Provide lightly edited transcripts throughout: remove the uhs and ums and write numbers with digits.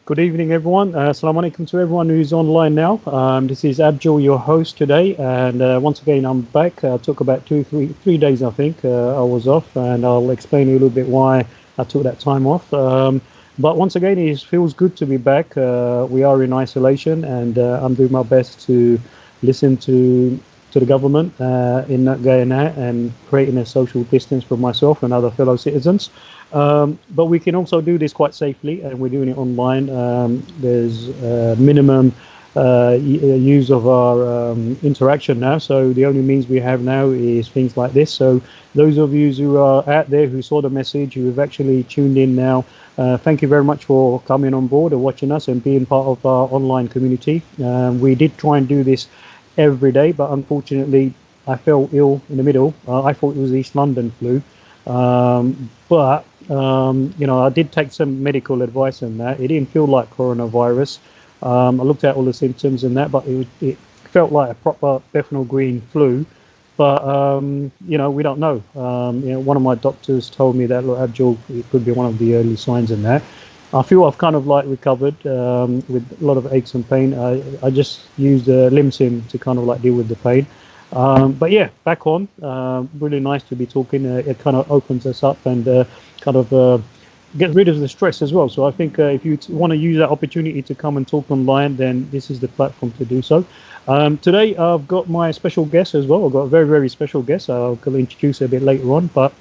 Good evening, everyone. Assalamu alaikum to everyone who's online now. This is Abjol, your host today, and once again, I'm back. Took about three days, I think. I was off, and I'll explain a little bit why I took that time off. But once again, it feels good to be back. We are in isolation, and I'm doing my best to listen to the government in not going out and creating a social distance for myself and other fellow citizens. But we can also do this quite safely, and we're doing it online. There's minimum use of our interaction now, so the only means we have now is things like this. So those of you who are out there who saw the message, who have actually tuned in now, thank you very much for coming on board and watching us and being part of our online community. We did try and do this every day, but unfortunately I fell ill in the middle. I thought it was East London flu, but I did take some medical advice on that. It didn't feel like coronavirus. I looked at all the symptoms and that, but it felt like a proper Bethnal Green flu. But we don't know. One of my doctors told me that, look, Abjol, it could be one of the early signs in that. I feel I've kind of like recovered with a lot of aches and pain. I just used Limsim to kind of like deal with the pain. But yeah, back on. Really nice to be talking. It kind of opens us up and kind of gets rid of the stress as well. So I think if you want to use that opportunity to come and talk online, then this is the platform to do so. Today I've got my special guest as well. I've got a very, very special guest. I'll introduce her a bit later on. But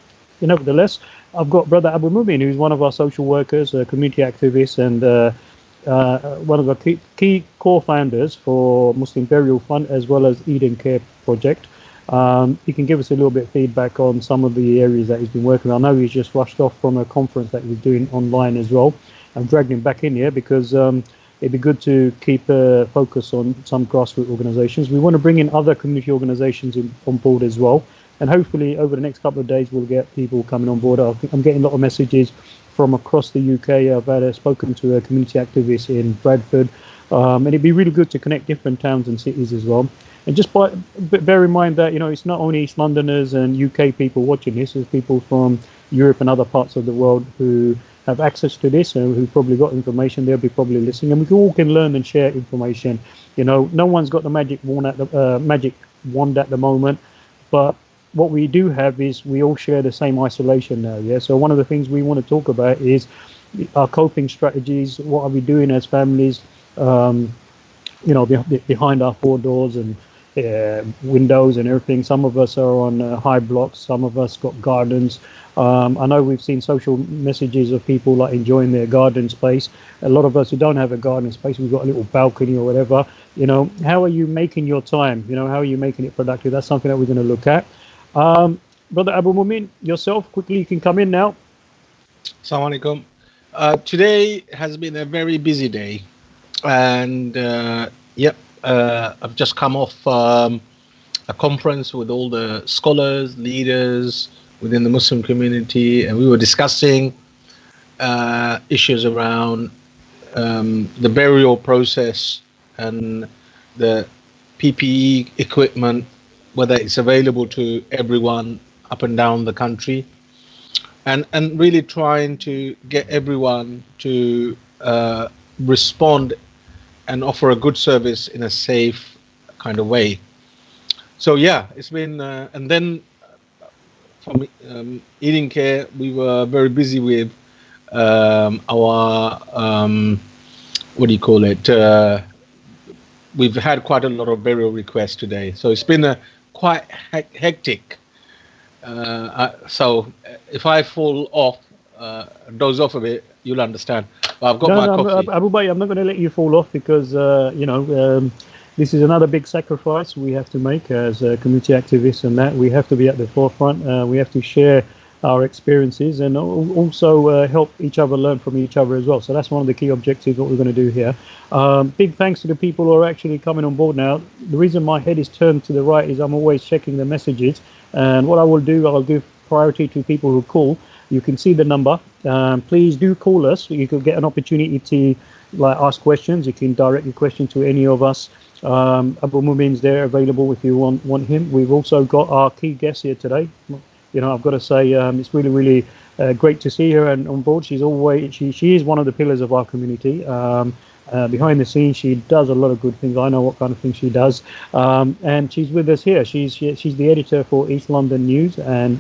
nevertheless, I've got Brother Abu Mumim, who's one of our social workers, a community activist, and one of the key core founders for Muslim Burial Fund, as well as Eden Care Project. He can give us a little bit of feedback on some of the areas that he's been working on. I know he's just rushed off from a conference that he was doing online as well. I've dragged him back in here because it'd be good to keep a focus on some grassroots organizations. We want to bring in other community organizations on board as well. And hopefully over the next couple of days, we'll get people coming on board. I'm getting a lot of messages from across the UK. I've spoken to a community activist in Bradford. And it'd be really good to connect different towns and cities as well. And just bear in mind that, it's not only East Londoners and UK people watching this. There's people from Europe and other parts of the world who have access to this and who probably got information. They'll be probably listening. And we all can learn and share information. No one's got the magic wand at the moment. But what we do have is we all share the same isolation now. Yeah. So one of the things we want to talk about is our coping strategies. What are we doing as families? Behind our four doors and windows and everything. Some of us are on high blocks. Some of us got gardens. I know we've seen social messages of people like enjoying their garden space. A lot of us who don't have a garden space, we've got a little balcony or whatever. How are you making your time? How are you making it productive? That's something that we're going to look at. Brother Abu Mumim, yourself, quickly, you can come in now. Assalamu alaikum. Today has been a very busy day, and I've just come off a conference with all the scholars, leaders within the Muslim community, and we were discussing issues around the burial process and the PPE equipment, whether it's available to everyone up and down the country, and really trying to get everyone to respond and offer a good service in a safe kind of way. So yeah, it's been, and then from Eating Care, we were very busy with our, we've had quite a lot of burial requests today. So it's been quite hectic. So if I fall off, doze off a bit, you'll understand. But I've got my coffee. Abu Mumim, I'm not going to let you fall off because, this is another big sacrifice we have to make as community activists, and that we have to be at the forefront. We have to share our experiences and also help each other learn from each other as well. So that's one of the key objectives, what we're going to do here. Big thanks to the people who are actually coming on board now. The reason my head is turned to the right is I'm always checking the messages. And what I will do, I'll give priority to people who call. You can see the number. Please do call us. You could get an opportunity to ask questions. You can direct your question to any of us. Abu Mumim's there available if you want him. We've also got our key guest here today. I've got to say it's really, really great to see her and on board. She's always she is one of the pillars of our community. Behind the scenes, she does a lot of good things. I know what kind of things she does, and she's with us here. She's the editor for East London News. And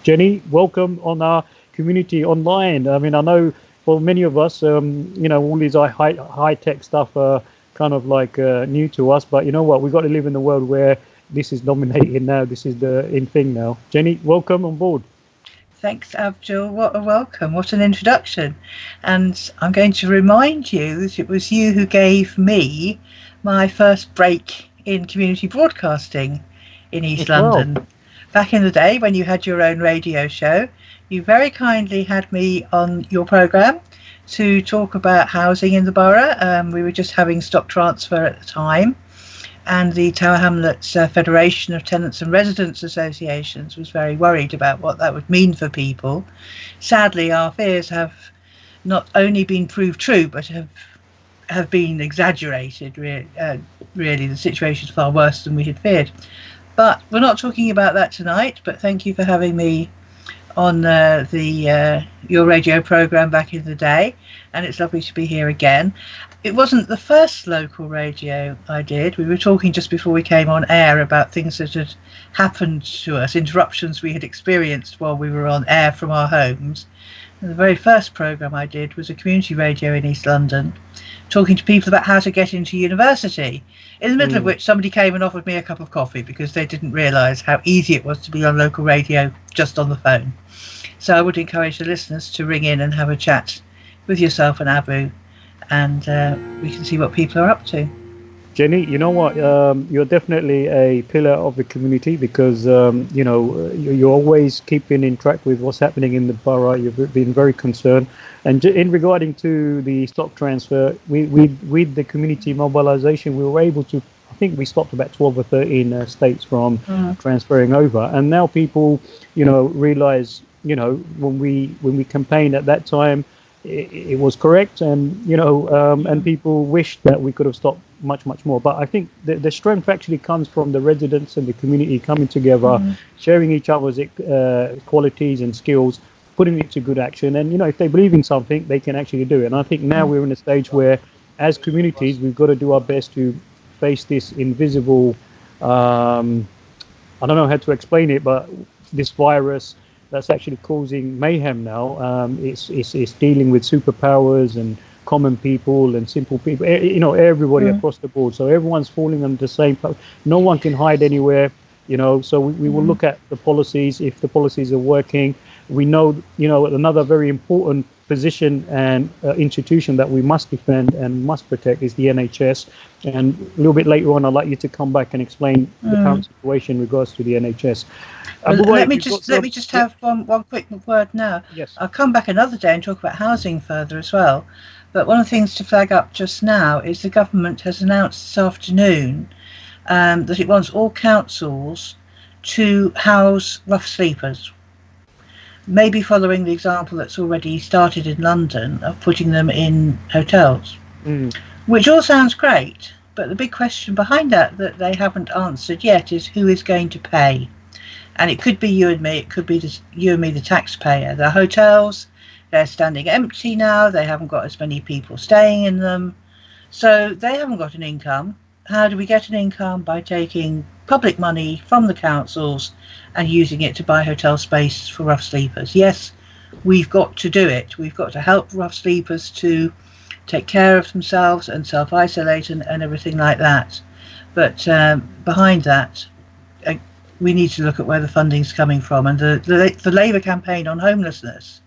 Jenny, welcome on our community online. I mean, I know for many of us, all these high tech stuff are kind of like new to us. But you know what? We've got to live in a world where this is dominated now. This is the in thing now. Jenny, welcome on board. Thanks, Abjol. What a welcome. What an introduction. And I'm going to remind you that it was you who gave me my first break in community broadcasting in East London. Back in the day when you had your own radio show, you very kindly had me on your programme to talk about housing in the borough. We were just having stock transfer at the time, and the Tower Hamlets Federation of Tenants and Residents Associations was very worried about what that would mean for people. Sadly, our fears have not only been proved true, but have been exaggerated. Really, the situation is far worse than we had feared. But we're not talking about that tonight, but thank you for having me on your radio programme back in the day, and it's lovely to be here again. It wasn't the first local radio I did. We were talking just before we came on air about things that had happened to us, interruptions we had experienced while we were on air from our homes. And the very first programme I did was a community radio in East London, talking to people about how to get into university, in the middle of which somebody came and offered me a cup of coffee because they didn't realise how easy it was to be on local radio just on the phone. So I would encourage the listeners to ring in and have a chat with yourself and Abu, and we can see what people are up to. Jenny, you know what? You're definitely a pillar of the community because, you're always keeping in track with what's happening in the borough. You've been very concerned. And in regarding to the stock transfer, with the community mobilization, we were able to, I think we stopped about 12 or 13 states from transferring over. And now people, realize, when we campaigned at that time, it was correct, and and people wished that we could have stopped much more. But I think the strength actually comes from the residents and the community coming together, sharing each other's qualities and skills, putting it to good action. And if they believe in something, they can actually do it. And I think now we're in a stage where, as communities, we've got to do our best to face this invisible. I don't know how to explain it, but this virus that's actually causing mayhem now. It's dealing with superpowers and common people and simple people, everybody across the board. So everyone's falling under the same. No one can hide anywhere, So we will look at the policies. If the policies are working, we know, another very important position and institution that we must defend and must protect is the NHS. And a little bit later on, I'd like you to come back and explain the current situation in regards to the NHS. Let me just have one quick word now. Yes. I'll come back another day and talk about housing further as well. But one of the things to flag up just now is the government has announced this afternoon that it wants all councils to house rough sleepers. Maybe following the example that's already started in London of putting them in hotels, which all sounds great. But the big question behind that they haven't answered yet is who is going to pay. And it could be you and me, it could be you and me, the taxpayer. The hotels, they're standing empty now, they haven't got as many people staying in them, so they haven't got an income. How do we get an income? By taking public money from the councils and using it to buy hotel space for rough sleepers. Yes, we've got to do it. We've got to help rough sleepers to take care of themselves and self-isolate and everything like that. But behind that, we need to look at where the funding's coming from. And the Labour campaign on homelessness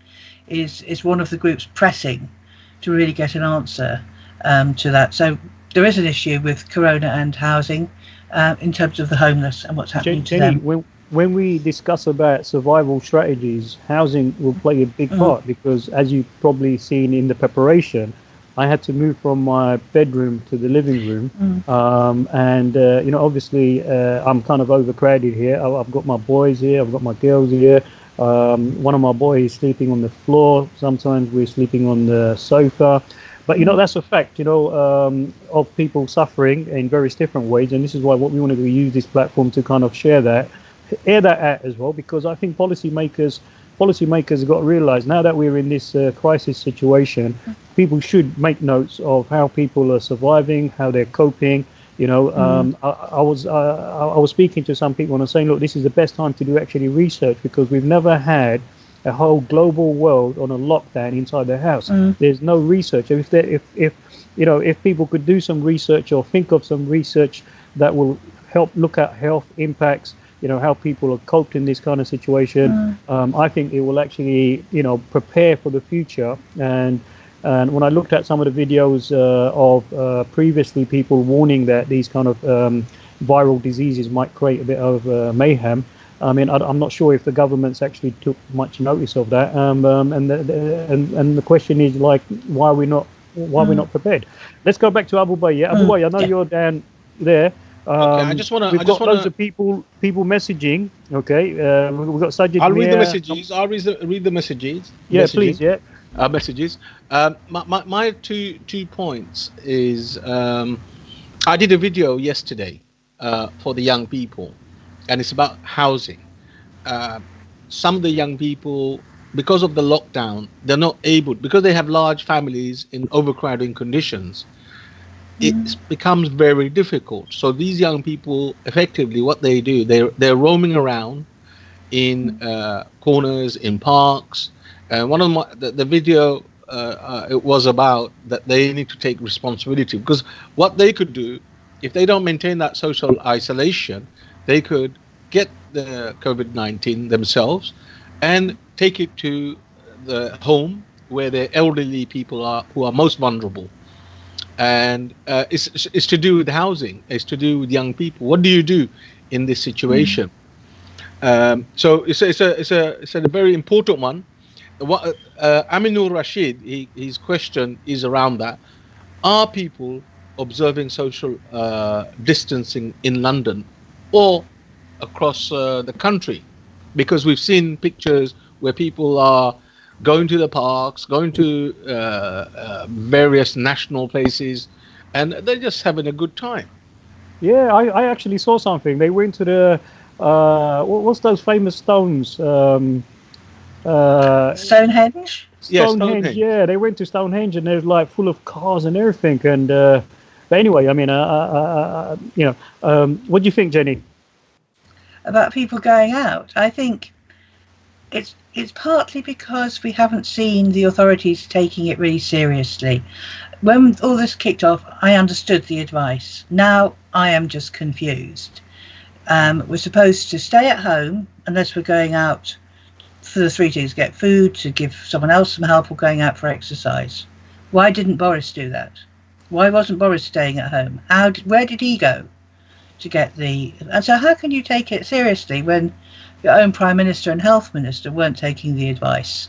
is one of the groups pressing to really get an answer to that. So there is an issue with Corona and housing in terms of the homeless and what's happening to them. When we discuss about survival strategies, housing will play a big part because, as you've probably seen in the preparation, I had to move from my bedroom to the living room. Obviously I'm kind of overcrowded here. I've got my boys here, I've got my girls here. One of my boys is sleeping on the floor. Sometimes we're sleeping on the sofa. But, that's a fact, of people suffering in various different ways. And this is why what we want to do is use this platform to kind of share that. air that out as well, because I think policymakers have got to realise now that we're in this crisis situation, people should make notes of how people are surviving, how they're coping. You know, I was speaking to some people and I'm saying, look, this is the best time to do actually research, because we've never had a whole global world on a lockdown inside their house. There's no research. If people could do some research or think of some research that will help look at health impacts, how people are coped in this kind of situation, I think it will actually, prepare for the future. And when I looked at some of the videos of previously people warning that these kind of viral diseases might create a bit of mayhem, I mean, I'm not sure if the government's actually took much notice of that. And the question is, like, why are we not prepared? Let's go back to Abu Mumim. Abu Mumim, I know you're down there. Okay, I just want to. We've got loads of people messaging. Okay, we've got Sajid. I'll read the messages. I'll read the messages. Yeah, please. Yeah. Messages. My two points is I did a video yesterday for the young people, and it's about housing. Some of the young people, because of the lockdown, they're not able, because they have large families in overcrowding conditions. It becomes very difficult. So these young people, effectively, what they do, they're roaming around in corners, in parks. And one of the video it was about that they need to take responsibility, because what they could do, if they don't maintain that social isolation, they could get the COVID-19 themselves and take it to the home where the elderly people are, who are most vulnerable. And it's to do with housing. It's to do with young people. What do you do in this situation? So it's a very important one. What Aminur Rashid, his question is around that. Are people observing social distancing in London or across the country? Because we've seen pictures where people are going to the parks, going to various national places, and they're just having a good time. Yeah, I actually saw something. They went to the what's those famous stones? Stonehenge. Stonehenge. Yeah, they went to Stonehenge, and they're like full of cars and everything. And but anyway, I mean, what do you think, Jenny? About people going out, I think it's partly because we haven't seen the authorities taking it really seriously. When all this kicked off, I understood the advice. Now I am just confused. We're supposed to stay at home unless we're going out for the 3 days, get food, to give someone else some help, or going out for exercise. Why didn't Boris do that? Why wasn't Boris staying at home? Where did he go to get and so how can you take it seriously when your own Prime Minister and Health Minister weren't taking the advice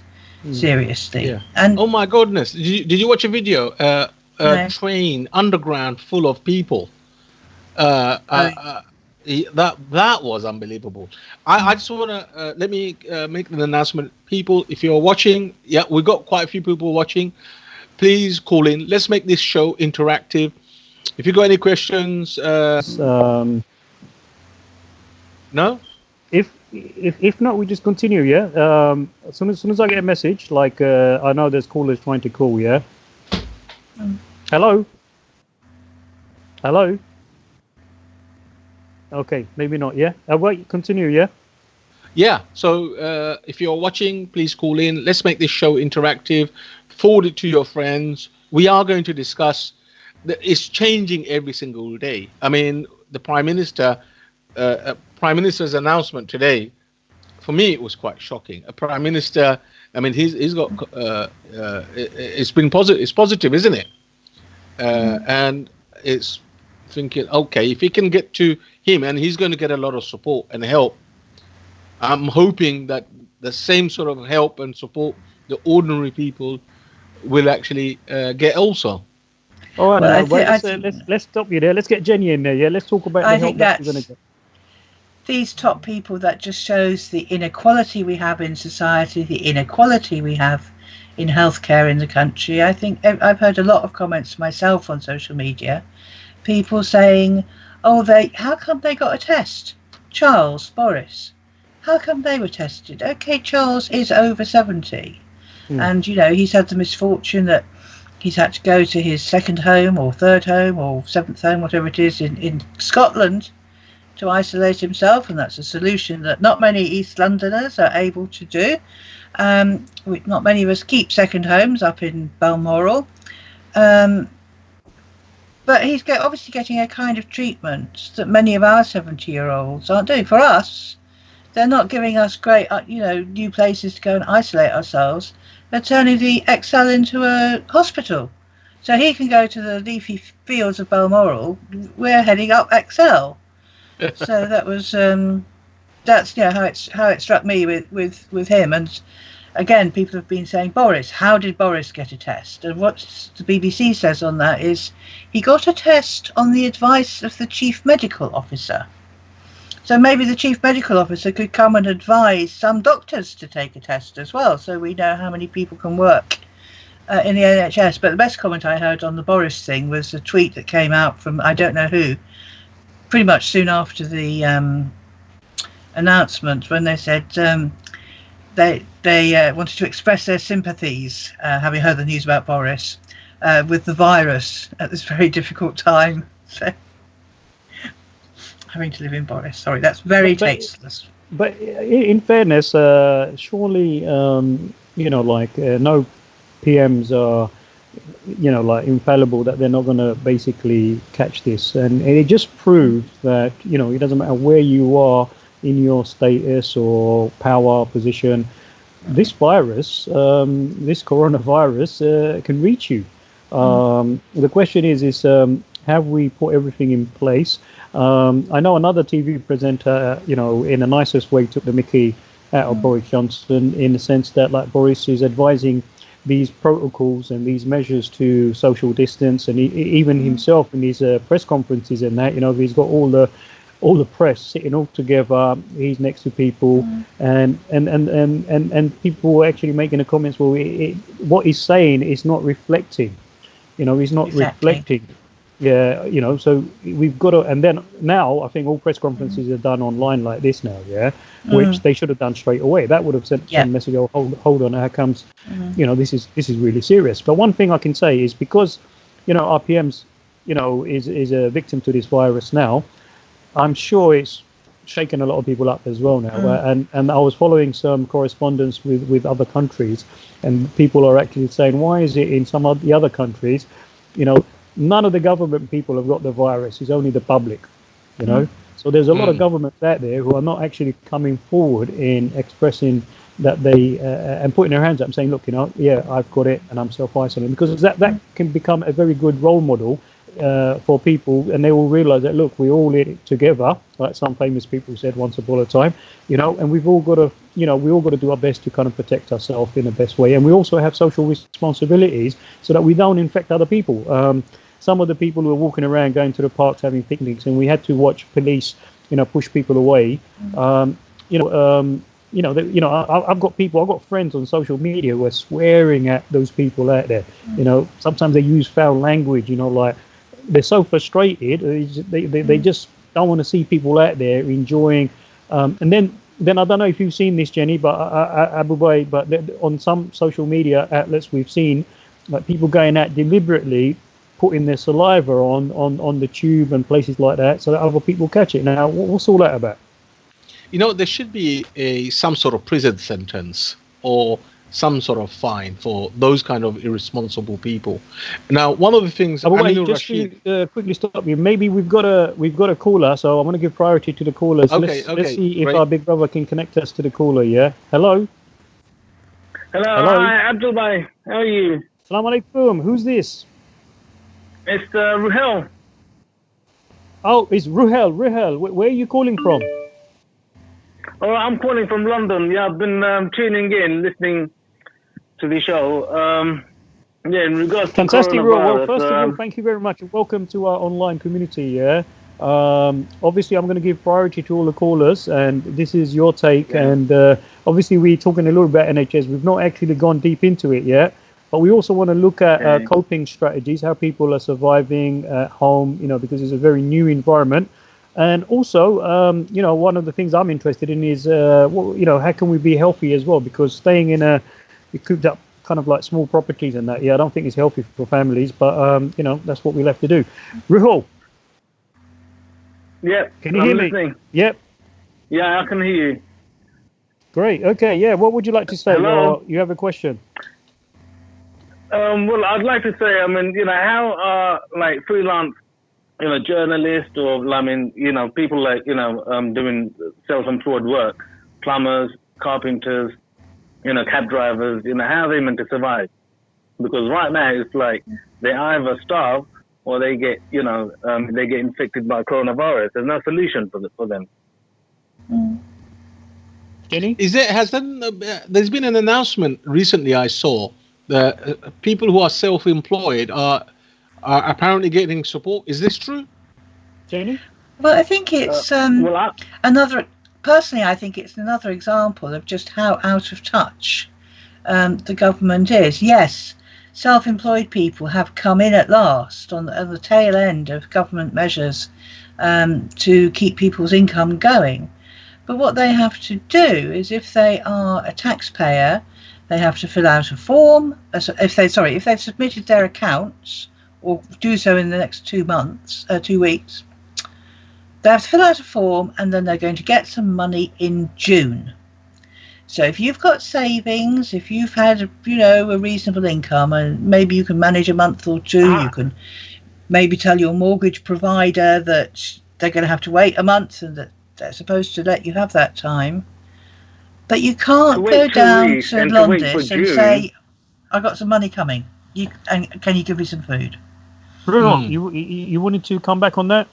seriously? Yeah. And oh my goodness, did you watch a video? A train underground full of people. That was unbelievable. I just want to let me make an announcement. People, if you're watching, we've got quite a few people watching. Please call in. Let's make this show interactive. If you got any questions, no. If not, we just continue. Yeah. As soon as I get a message, like I know there's callers trying to call. Yeah. Hello. Hello. Okay, maybe not. Yeah. Wait. Continue. Yeah. Yeah. So if you're watching, please call in. Let's make this show interactive. Forward it to your friends. We are going to discuss. It's changing every single day. I mean, the Prime Minister's announcement today, for me, it was quite shocking. A Prime Minister, I mean, he's got it's been positive. It's positive, isn't it? And it's thinking, okay, if he can get to him, and he's going to get a lot of support and help. I'm hoping that the same sort of help and support the ordinary people will actually get also. All right, let's stop you there. Let's get Jenny in there. Yeah, let's talk about the help that we're going to get. These top people, that just shows the inequality we have in society, the inequality we have in healthcare in the country. I think I've heard a lot of comments myself on social media, people saying, "Oh, how come they got a test? Boris. How come they were tested? Okay, Charles is over 70. And, he's had the misfortune that he's had to go to his second home or third home or seventh home, whatever it is, in Scotland to isolate himself. And that's a solution that not many East Londoners are able to do. Not many of us keep second homes up in Balmoral. But he's obviously getting a kind of treatment that many of our 70-year-olds aren't doing. For us, they're not giving us great, new places to go and isolate ourselves. They're turning the ExCeL into a hospital. So he can go to the leafy fields of Balmoral. We're heading up ExCeL. So that was that's how it struck me with him. And again, people have been saying, Boris, how did Boris get a test? And what the BBC says on that is he got a test on the advice of the chief medical officer. So maybe the chief medical officer could come and advise some doctors to take a test as well, so we know how many people can work in the NHS. But the best comment I heard on the Boris thing was a tweet that came out from I don't know who, pretty much soon after the announcement, when they said they wanted to express their sympathies, having heard the news about Boris, with the virus at this very difficult time. So, having to live in Boris. Sorry, that's very tasteless. But in fairness, surely, no PMs are, infallible, that they're not going to basically catch this. And it just proves that, it doesn't matter where you are in your status or power position, this virus, this coronavirus can reach you. The question is have we put everything in place? I know another TV presenter, in the nicest way took the mickey out of Boris Johnson, in the sense that Boris is advising these protocols and these measures to social distance, and even himself in his press conferences and that, he's got all the press sitting all together. He's next to people, and people were actually making the comments. Well, what he's saying is not reflecting. He's not reflecting. Yeah, so we've got to, and then now I think all press conferences are done online like this now, which they should have done straight away. That would have sent some message. Oh, hold on, how comes? This is really serious. But one thing I can say is because, RPM's, is a victim to this virus now. I'm sure it's shaken a lot of people up as well now. And I was following some correspondence with other countries, and people are actually saying, why is it in some of the other countries, none of the government people have got the virus, it's only the public, So there's a lot of governments out there who are not actually coming forward in expressing that they, and putting their hands up and saying, look, I've got it and I'm self-isolating, because that can become a very good role model for people, and they will realize that, look, we all in it together, like some famous people said once upon a time, and we've all got to, we all got to do our best to kind of protect ourselves in the best way. And we also have social responsibilities so that we don't infect other people. Some of the people who are walking around going to the parks having picnics, and we had to watch police, push people away. I've got friends on social media who are swearing at those people out there. Sometimes they use foul language, like they're so frustrated, they just don't want to see people out there enjoying. And then I don't know if you've seen this, Jenny, but Abu Mumim, but on some social media outlets we've seen people going out deliberately putting their saliva on the tube and places like that so that other people catch it. Now, what's all that about? There should be some sort of prison sentence or some sort of fine for those kind of irresponsible people. Now, one of the things. Just to quickly stop you, maybe we've got a caller, so I'm going to give priority to the callers. Okay, let's see if our big brother can connect us to the caller. Yeah. Hello. Hi, Abjol Miah. How are you? Assalamu alaikum. Who's this? It's Ruhel. Oh, it's Ruhel. Where are you calling from? Oh, I'm calling from London. Yeah, I've been tuning in, listening to the show. In regards Fantastic, to Ruhel. Well, first of all, thank you very much and welcome to our online community. Yeah. Obviously, I'm going to give priority to all the callers, and this is your take. Yeah. And obviously, we're talking a little about NHS. We've not actually gone deep into it yet. But we also want to look at coping strategies, how people are surviving at home, because it's a very new environment. And also, one of the things I'm interested in is, how can we be healthy as well? Because staying in a cooped up kind of like small properties and that, I don't think it's healthy for families. But that's what we'll have to do. Ruhul. Yeah. Can you hear me? Listening. Yep. Yeah, I can hear you. Great. Okay. Yeah. What would you like to say? Hello? You have a question? Well, I'd like to say, how are like freelance, journalists or, people like, doing self-employed work, plumbers, carpenters, cab drivers, how are they meant to survive? Because right now it's like they either starve or they get, they get infected by coronavirus. There's no solution for them. Jenny? There's been an announcement recently I saw that people who are self-employed are apparently getting support. Is this true? Jenny? Well, I think it's personally, I think it's another example of just how out of touch the government is. Yes, self-employed people have come in at last on the tail end of government measures to keep people's income going. But what they have to do is, if they are a taxpayer, they have to fill out a form. If they've submitted their accounts, or do so in the next 2 weeks, they have to fill out a form, and then they're going to get some money in June. So if you've got savings, if you've had a reasonable income, and maybe you can manage a month or two, you can maybe tell your mortgage provider that they're going to have to wait a month and that they're supposed to let you have that time. But you can't go down to Londis and say, "I've got some money coming. Can you give me some food?" Bruno, you wanted to come back on that?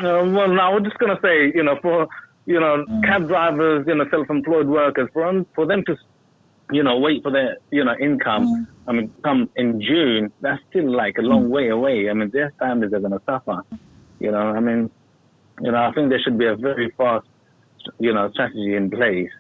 Well, no, I was just going to say, for cab drivers, self-employed workers, for them to, wait for their, income. Come in June. That's still like a long way away. Their families are going to suffer. I think there should be a very fast, strategy in place.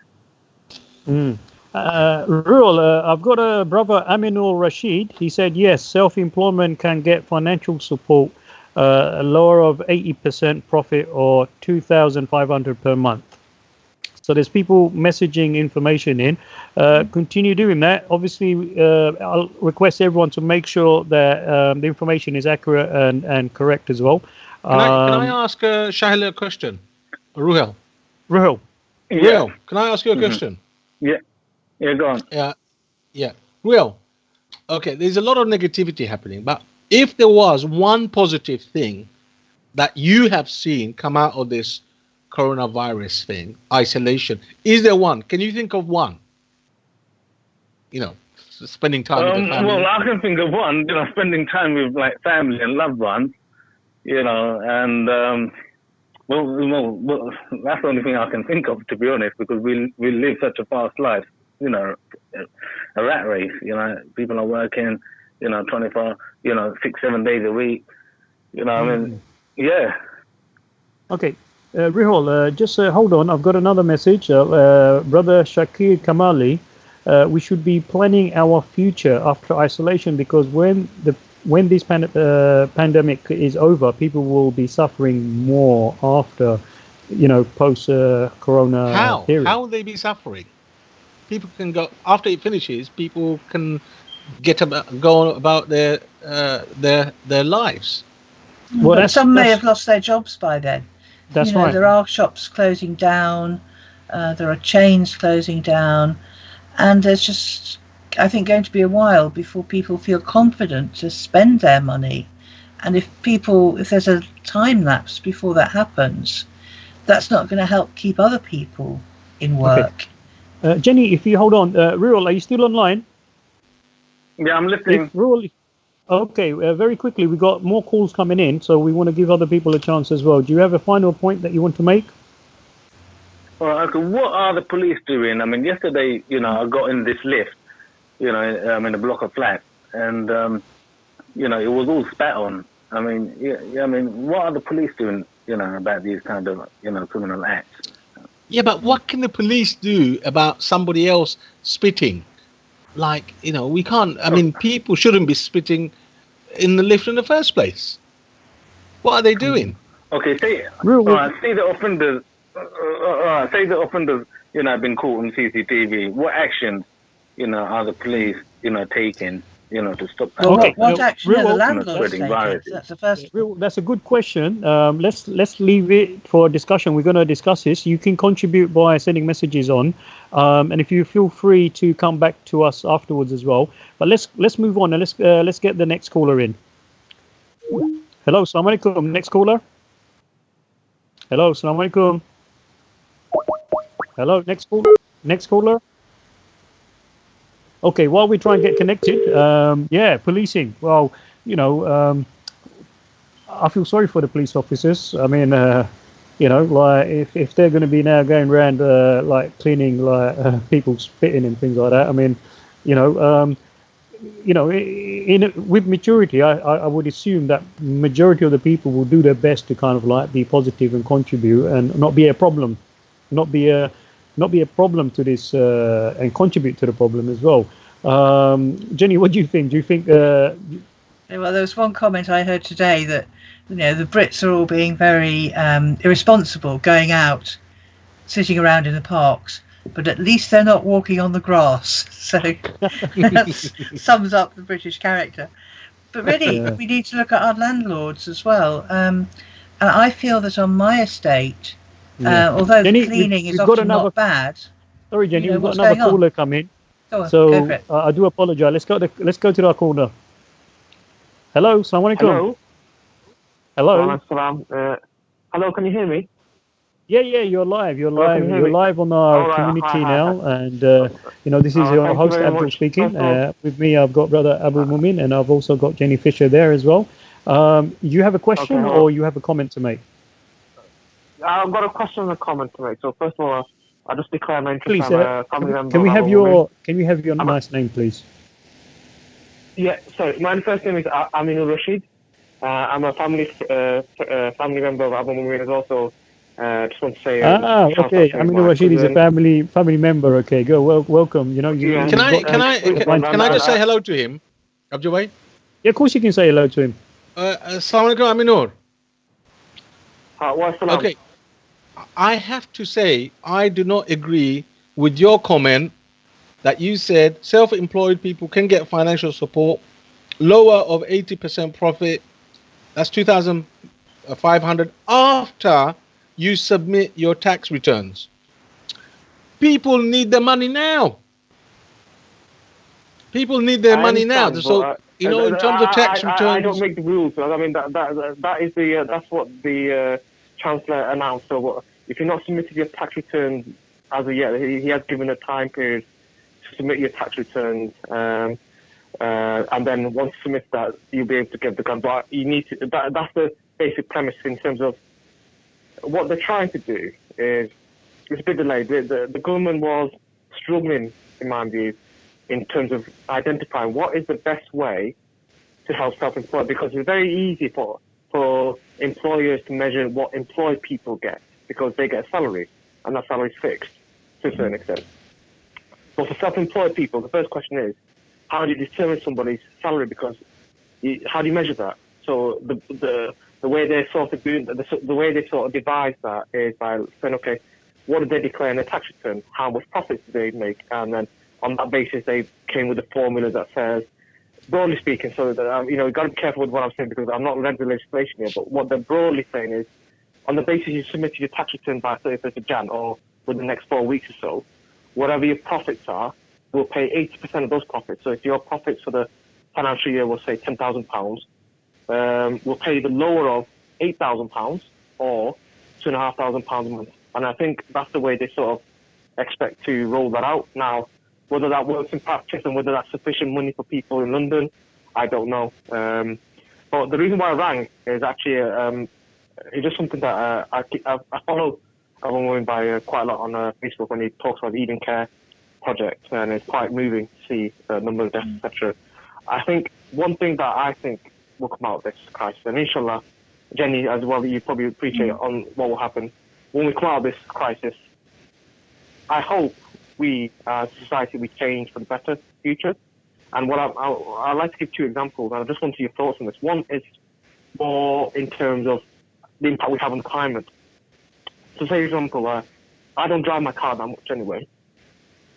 Rural, I've got a brother, Aminul Rashid. He said, yes, self-employment can get financial support, a lower of 80% profit or 2,500 per month. So there's people messaging information in. Continue doing that. Obviously, I'll request everyone to make sure that the information is accurate and correct as well. Can I ask Shahil a question? Ruhel. Ruhel. Yeah. Ruhel, can I ask you a question? Yeah. Yeah, go on. Yeah. Ruhel, okay, there's a lot of negativity happening, but if there was one positive thing that you have seen come out of this coronavirus thing, isolation, is there one? Can you think of one? Spending time with the family. Well, I can think of one, spending time with like family and loved ones, and well, that's the only thing I can think of, to be honest, because we live such a fast life, a rat race, people are working, 24, 6-7 days a week, yeah. Okay, Rihol, just hold on. I've got another message. Brother Shakir Kamali, we should be planning our future after isolation, because when this pandemic is over, people will be suffering more after, post corona period. How will they be suffering? People can go after it finishes. People can go about their lives. Well, some may have lost their jobs by then. That's right. There are shops closing down. There are chains closing down, and there's just, I think, going to be a while before people feel confident to spend their money. And if there's a time lapse before that happens, that's not going to help keep other people in work. Okay. Jenny, if you hold on, Rural, are you still online? Yeah, I'm listening. Okay, very quickly, we got more calls coming in, so we want to give other people a chance as well. Do you have a final point that you want to make? Well, okay, what are the police doing? Yesterday, I got in this lift, in a block of flats, and, it was all spat on. What are the police doing, about these kind of, criminal acts? Yeah, but what can the police do about somebody else spitting? Like, we can't, people shouldn't be spitting in the lift in the first place. What are they doing? Okay, say the offenders. Say the offenders, have been caught on CCTV. What actions, are the police, taking, to stop that? Well, what action are the landlords taking? Viruses? That's the first one. That's a good question. Let's leave it for discussion. We're going to discuss this. You can contribute by sending messages on, and if you feel free to come back to us afterwards as well. But let's move on and let's get the next caller in. Hello, Assalamu alaikum. Next caller. Hello, Assalamu alaikum. Hello, next caller. Okay, while we try and get connected, policing. Well, I feel sorry for the police officers. I mean, like if they're going to be now going around like cleaning like people spitting and things like that. I mean, with maturity, I would assume that majority of the people will do their best to kind of like be positive and contribute and not be a problem, not be a problem to this and contribute to the problem as well. Jenny, what do you think? Do you think? Well, there was one comment I heard today that the Brits are all being very irresponsible, going out, sitting around in the parks. But at least they're not walking on the grass. So that sums up the British character. But really, we need to look at our landlords as well. And I feel that on my estate, although Jenny, the cleaning is often not bad. Sorry, Jenny, we've got another caller coming. Go on, so go for it. I do apologise. Let's go to our caller. Hello, Assalamu alaikum. Hello. Hello, can you hear me? Yeah, you're live. You're live on our community now, and this is your host Abjol speaking. With me, I've got brother Abu Mumim, and I've also got Jenny Fisher there as well. You have a question or you have a comment to make? I've got a question and a comment to make. So first of all, I just declare my interest. Please, can we have your nice name, please? Yeah. Sorry, my first name is Aminur Rashid. I'm a family member of Abu Mumim. Is also. Just want to say. Okay. Aminur Rashid is a family member. Okay, go. Welcome. Can I just say hello to him, Abjol? Yeah, of course you can say hello to him. Assalamu alaikum, Aminur. Okay. I have to say I do not agree with your comment that you said self-employed people can get financial support, lower of 80% profit. That's 2,500 after you submit your tax returns. People need the money now. People need their money now. So in terms of tax returns, I don't make the rules. I mean that is that's what the Chancellor announced. So if you're not submitting your tax returns as of yet, he has given a time period to submit your tax returns. And then once you submit that, you'll be able to get the grant. But you need to. That's the basic premise in terms of what they're trying to do. Is it's a bit delayed. The government was struggling, in my view, in terms of identifying what is the best way to help self-employed, because it's very easy for employers to measure what employed people get because they get a salary and that salary is fixed to a certain extent. But for self-employed people, the first question is, how do you determine somebody's salary? Because how do you measure that? So the way they sort of do the way they sort of devise that is by saying, okay, what did they declare in their tax return? How much profits did they make? And then on that basis, they came with a formula that says, broadly speaking, so that you've got to be careful with what I'm saying because I'm not read the legislation here. But what they're broadly saying is, on the basis you submitted your tax return by 31st of Jan or within the next 4 weeks or so, whatever your profits are, we'll pay 80% of those profits. So if your profits for the financial year was say £10,000, we'll pay the lower of £8,000 or £2,500 a month. And I think that's the way they sort of expect to roll that out. Now, whether that works in practice and whether that's sufficient money for people in London, I don't know. But the reason why I rang is actually it's just something that I follow Abu Mumim by quite a lot on Facebook when he talks about the Eden Care project, and it's quite moving to see the number of deaths, etc. I think one thing that I think will come out of this crisis, and inshallah, Jenny, as well, you probably appreciate on what will happen when we come out of this crisis. I hope we, as a society, we change for the better future. And what I'd like to give two examples, and I just want your thoughts on this. One is more in terms of the impact we have on the climate. So, say, for example, I don't drive my car that much anyway,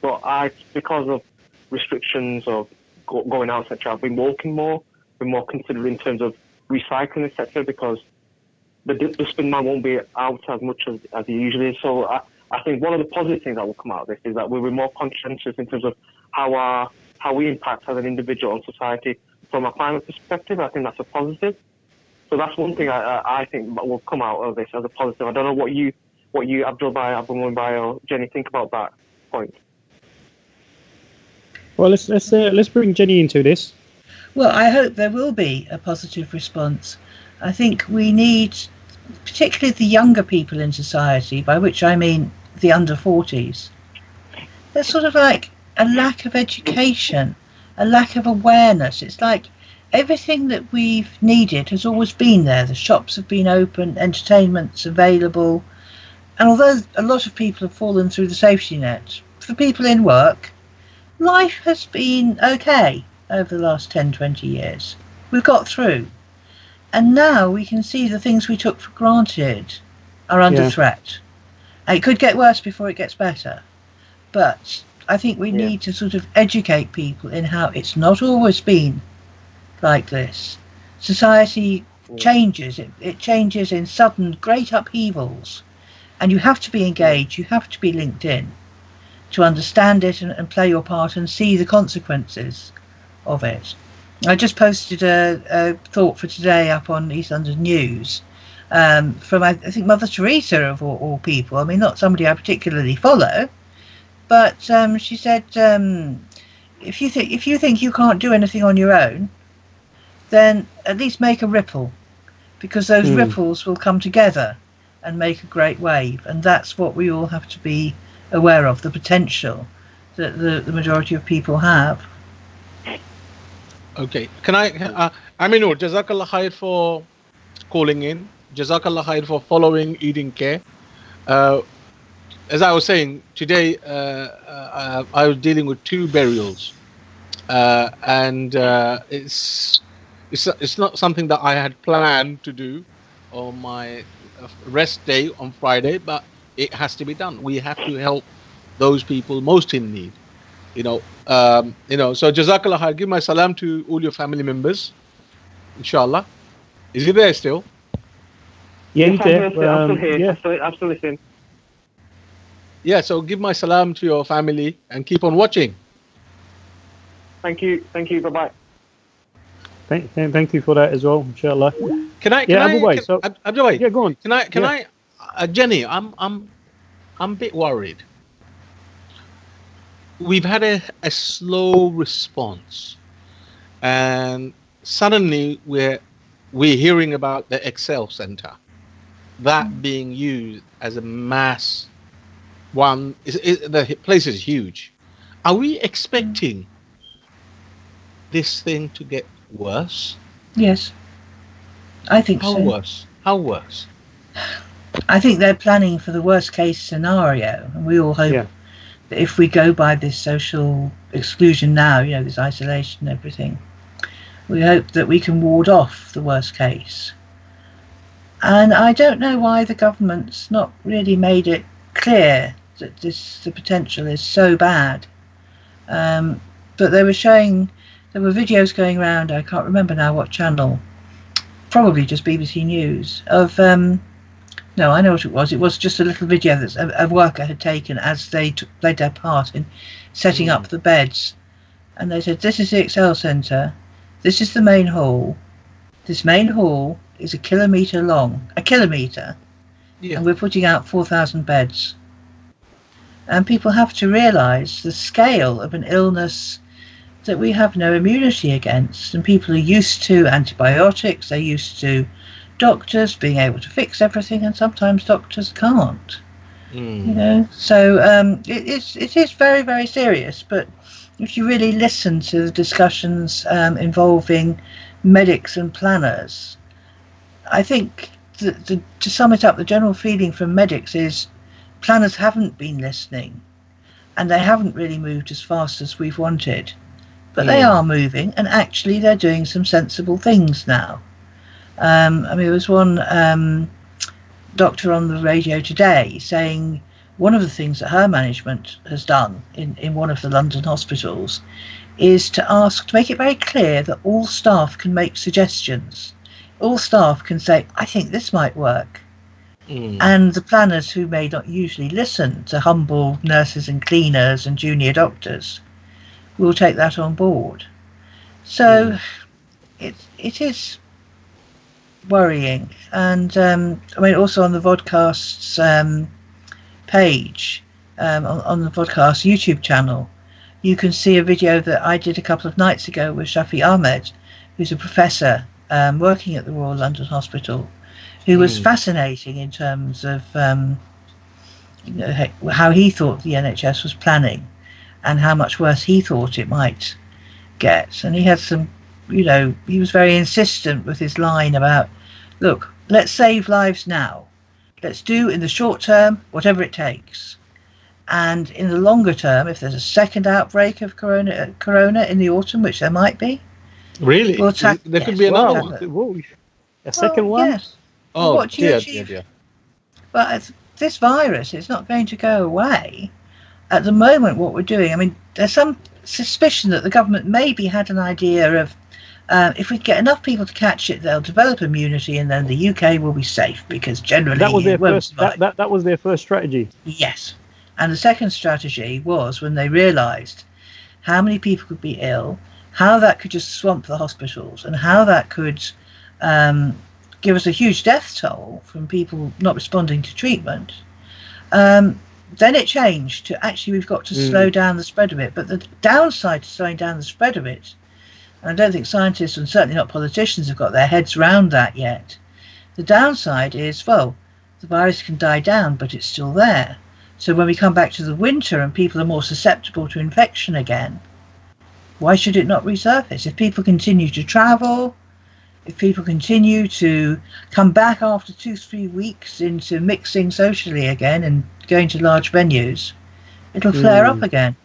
but because of restrictions of going out, etc., I've been walking more, been more considerate in terms of recycling, etc., because the dustbin man won't be out as much as he usually is. So I think one of the positive things that will come out of this is that we'll be more conscientious in terms of how we impact as an individual on society from a climate perspective. I think that's a positive. So that's one thing I think will come out of this as a positive. I don't know what you Abjol Miah, Abu Mumim, or Jenny think about that point. Well, let's bring Jenny into this. Well, I hope there will be a positive response. I think we need, particularly the younger people in society, by which I mean the under 40s. There's sort of like a lack of education, a lack of awareness. It's like everything that we've needed has always been there. The shops have been open, entertainment's available. And although a lot of people have fallen through the safety net, for people in work, life has been okay over the last 10, 20 years. We've got through. And now we can see the things we took for granted are under threat. And it could get worse before it gets better. But I think we need to sort of educate people in how it's not always been like this. Society changes. It changes in sudden great upheavals. And you have to be engaged. You have to be linked in to understand it and play your part and see the consequences of it. I just posted a thought for today up on East London News from I think Mother Teresa of all people. I mean, not somebody I particularly follow, but she said, if you think you can't do anything on your own, then at least make a ripple, because those ripples will come together and make a great wave, and that's what we all have to be aware of, the potential that the majority of people have. Okay, can Aminur, Jazakallah khair for calling in. Jazakallah khair for following Eating Care. As I was saying, today I was dealing with 2 burials, and it's not something that I had planned to do on my rest day on Friday, but it has to be done. We have to help those people most in need. So Jazakallah khair. Give my salam to all your family members, inshallah. Is he there still? Yeah, he's there. I'm still listening. Yeah, so give my salam to your family and keep on watching. Thank you. Bye-bye. Thank you for that as well, inshallah. Abdul, yeah, go on. Can I, Jenny, I'm a bit worried. We've had a slow response, and suddenly we're hearing about the Excel Center, that being used as a mass one. The place is huge. Are we expecting this thing to get worse? Yes, I think so. How worse? I think they're planning for the worst case scenario, and we all hope that if we go by this social exclusion now, this isolation and everything, we hope that we can ward off the worst case. And I don't know why the government's not really made it clear that the potential is so bad. But there were videos going around, I can't remember now what channel, probably just BBC News, of no, I know what it was. It was just a little video that a worker had taken as they played their part in setting up the beds. And they said, this is the Excel Centre, this is the main hall. This main hall is a kilometre long, and we're putting out 4,000 beds. And people have to realise the scale of an illness that we have no immunity against. And people are used to antibiotics, they're used to doctors being able to fix everything, and sometimes doctors can't. So it is very, very serious. But if you really listen to the discussions involving medics and planners, I think to sum it up, the general feeling from medics is planners haven't been listening, and they haven't really moved as fast as we've wanted, but they are moving, and actually they're doing some sensible things now. There was one doctor on the radio today saying one of the things that her management has done in one of the London hospitals is to make it very clear that all staff can make suggestions. All staff can say, I think this might work. And the planners, who may not usually listen to humble nurses and cleaners and junior doctors, will take that on board. So it is worrying. And I mean, also on the vodcast's page, on the vodcast YouTube channel, you can see a video that I did a couple of nights ago with Shafi Ahmed, who's a professor working at the Royal London Hospital, who was fascinating in terms of how he thought the NHS was planning and how much worse he thought it might get. And he had some, he was very insistent with his line about, look, let's save lives now. Let's do in the short term whatever it takes. And in the longer term, if there's a second outbreak of corona in the autumn, which there might be. Really? There could be another one. A second one? Yes. Oh, dear. But this virus is not going to go away. At the moment, what we're doing, I mean, there's some suspicion that the government maybe had an idea of if we get enough people to catch it, they'll develop immunity, and then the UK will be safe because generally that was their first. That was their first strategy. Yes, and the second strategy was when they realised how many people could be ill, how that could just swamp the hospitals, and how that could give us a huge death toll from people not responding to treatment. Then it changed to actually we've got to slow down the spread of it. But the downside to slowing down the spread of it, and I don't think scientists and certainly not politicians have got their heads around that yet. The downside is, well, the virus can die down, but it's still there. So when we come back to the winter and people are more susceptible to infection again, why should it not resurface? If people continue to travel, if people continue to come back after 2-3 weeks into mixing socially again and going to large venues, it'll flare up again.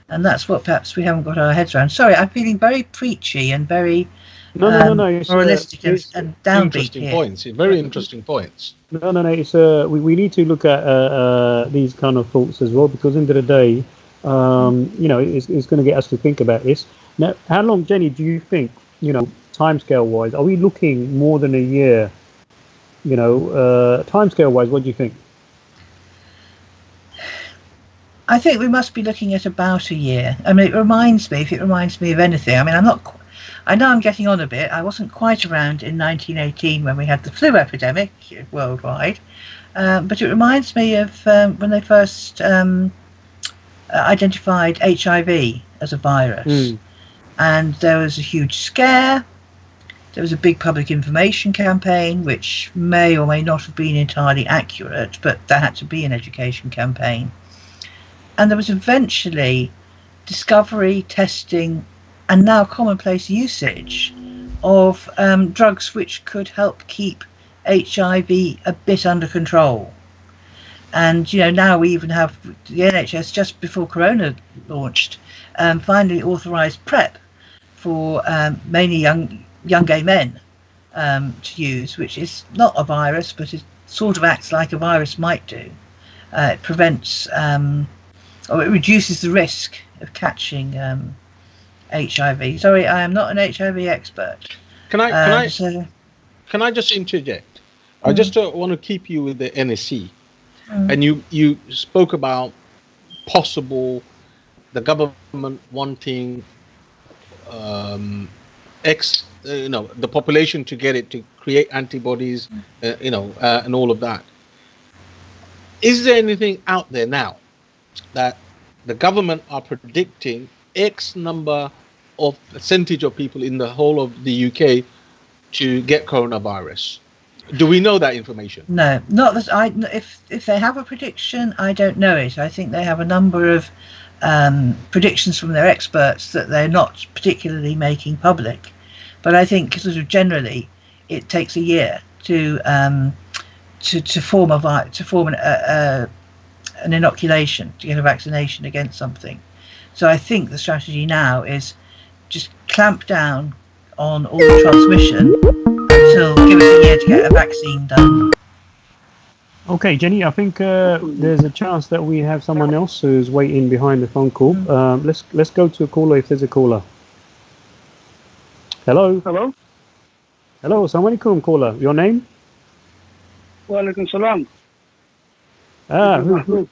And that's what perhaps we haven't got our heads around. Sorry, I'm feeling very preachy and very moralistic and downbeat here. Points. Very interesting points. No. It's we need to look at these kind of thoughts as well, because end of the day, it's going to get us to think about this. Now, how long, Jenny, do you think, timescale wise, are we looking more than a year? Timescale wise, what do you think? I think we must be looking at about a year. I mean, if it reminds me of anything, I mean, I know I'm getting on a bit. I wasn't quite around in 1918 when we had the flu epidemic worldwide, but it reminds me of when they first identified HIV as a virus. And there was a huge scare. There was a big public information campaign, which may or may not have been entirely accurate, but there had to be an education campaign. And there was eventually discovery, testing, and now commonplace usage of drugs which could help keep HIV a bit under control. And, now we even have the NHS, just before Corona launched, finally authorised PrEP for mainly young gay men to use, which is not a virus, but it sort of acts like a virus might do. It prevents, or it reduces the risk of catching HIV. Sorry, I am not an HIV expert. Can I just interject? I just want to keep you with the NSC. And you spoke about the government wanting the population to get it, to create antibodies, and all of that. Is there anything out there now that the government are predicting X number of percentage of people in the whole of the UK to get coronavirus? Do we know that information? No, not that if they have a prediction, I don't know it. I think they have a number of predictions from their experts that they're not particularly making public. But I think sort of generally it takes a year to form an inoculation, to get a vaccination against something. So I think the strategy now is just clamp down on all the transmission until give us a year to get a vaccine done. Okay, Jenny, I think there's a chance that we have someone else who's waiting behind the phone call. Let's go to a caller if there's a caller. Hello. Hello. Hello, Assalamu alaikum, caller. Your name? Walaikum salam.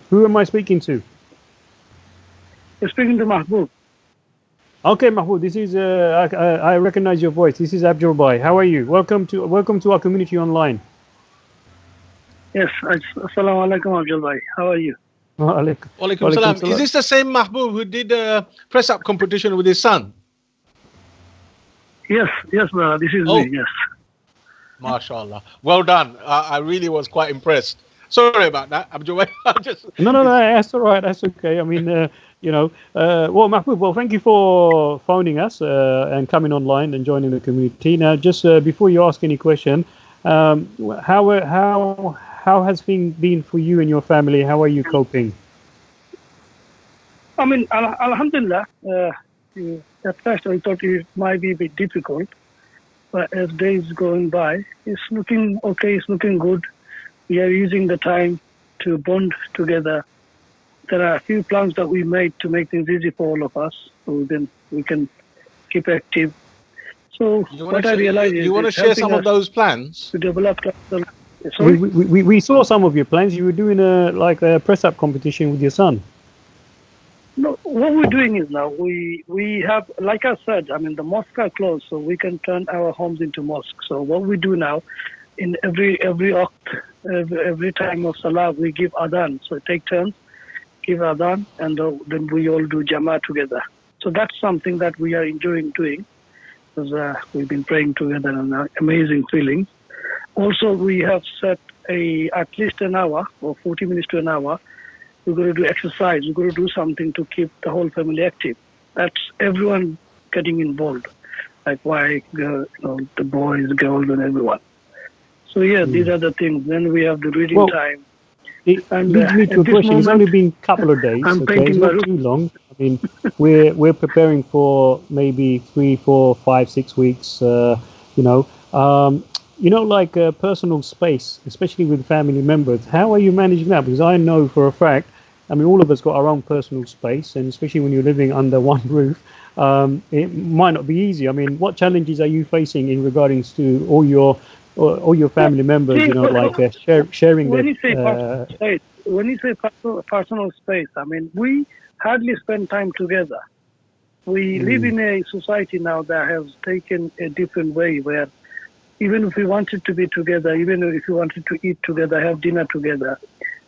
Who am I speaking to? You're speaking to Mahbub. Okay, Mahmoud, this is I recognize your voice. This is Abjol Miah. How are you? Welcome to our community online. Yes, assalamu alaikum, Abjol Miah. How are you? Walaikum salam. Is this the same Mahbub who did a press-up competition with his son? Yes, brother. This is me. Yes. MashaAllah. Well done. I really was quite impressed. Sorry about that, Abjol. No, that's all right. That's okay. I mean, well, Mahbub, well, thank you for phoning us and coming online and joining the community. Now, just before you ask any question, how has things been for you and your family? How are you coping? I mean, alhamdulillah. At first, I thought it might be a bit difficult, but as days going by, it's looking okay. It's looking good. We are using the time to bond together. There are a few plans that we made to make things easy for all of us, so then we can keep active. So what I realized is, you want to share some of those plans? To develop. We saw some of your plans. You were doing a press-up competition with your son. No, what we're doing is now we have, like I said, I mean the mosques are closed, so we can turn our homes into mosques. So what we do now, in every time of Salah, we give adhan. So take turns, give adhan, and then we all do Jama'ah together. So that's something that we are enjoying doing, because we've been praying together, and amazing feeling. Also, we have set at least an hour or 40 minutes to an hour. We're going to do exercise. We're going to do something to keep the whole family active. That's everyone getting involved, like wife, the boys, girls, and everyone. So yeah, these are the things. Then we have the reading time. It leads me to a question. It's only been a couple of days. It's not too long. I mean, we're preparing for maybe 3, 4, 5, 6 weeks. Like personal space, especially with family members. How are you managing that? Because I know for a fact, I mean, all of us got our own personal space, and especially when you're living under one roof, it might not be easy. I mean, what challenges are you facing in regards to all your family members? Sharing when that. When you say personal space, I mean, we hardly spend time together. We live in a society now that has taken a different way, where even if we wanted to be together, even if we wanted to eat together, have dinner together,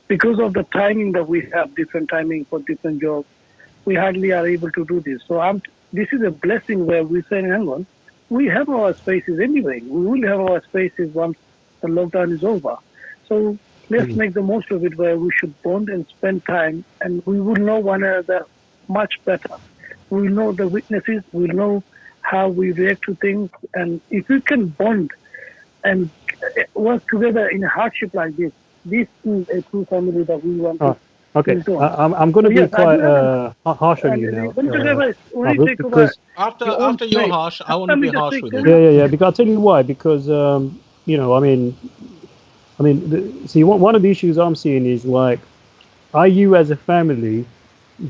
because of the timing that we have, different timing for different jobs, we hardly are able to do this. So this is a blessing where we're saying, hang on, we have our spaces anyway. We will have our spaces once the lockdown is over. So let's make the most of it, where we should bond and spend time, and we will know one another much better. We will know the weaknesses, we will know how we react to things, and if we can bond and work together in a hardship like this is a true family that we want to. Okay, I'm going to be quite harsh on you now. Because after you're harsh, I want to be harsh with you. Yeah. Because I'll tell you why. Because see, one of the issues I'm seeing is, like, are you as a family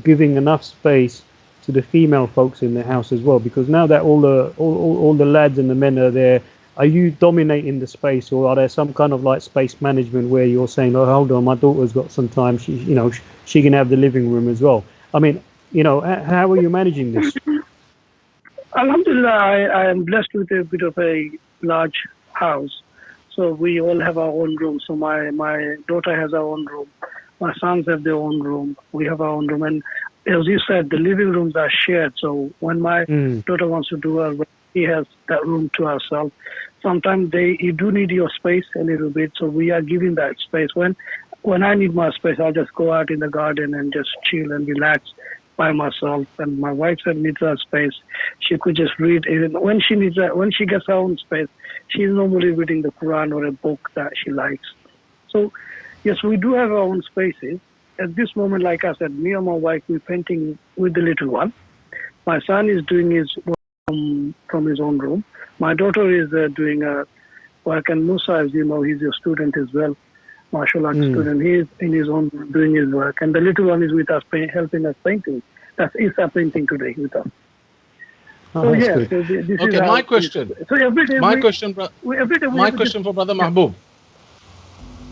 giving enough space to the female folks in the house as well? Because now that all the lads and the men are there, are you dominating the space, or are there some kind of like space management where you're saying, oh, hold on, my daughter's got some time, she can have the living room as well? I mean, how are you managing this? Alhamdulillah, I am blessed with a bit of a large house, so we all have our own room. So my daughter has her own room, my sons have their own room, we have our own room, and as you said, the living rooms are shared. So when my daughter wants to do her work, he has that room to herself. Sometimes you do need your space a little bit, so we are giving that space. When I need my space, I'll just go out in the garden and just chill and relax by myself. And my wife needs her space. She could just read. Even when she gets her own space, she's normally reading the Quran or a book that she likes. So yes, we do have our own spaces. At this moment, like I said, me and my wife, we're painting with the little one. My son is doing his work from his own room. My daughter is doing work, and Musa, as you know, he's a student as well. martial arts Mm. student. He is in his own doing his work, and the little one is with us, helping us painting. That's Isa painting today with us. Oh, So that's yeah, good. so this is Okay, how my it is. question. So every day My we, question, every day we my have a question for Brother yeah. Mahbub.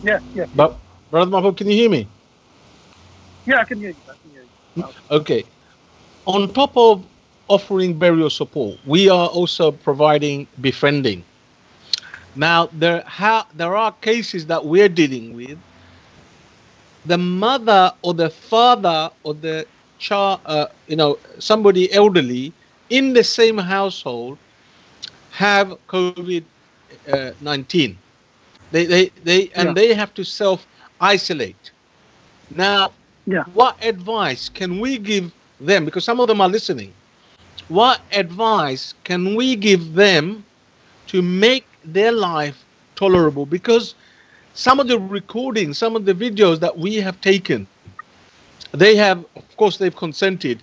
Yeah. But Brother Mahbub, can you hear me? Yeah, I can hear you. Okay. On top of offering burial support, we are also providing befriending. Now, there are cases that we're dealing with. The mother or the father or the child, somebody elderly in the same household have COVID-19. They have to self-isolate. Now, Yeah. what advice can we give them? Because some of them are listening. What advice can we give them to make their life tolerable? Because some of the recordings, some of the videos that we have taken, of course, they've consented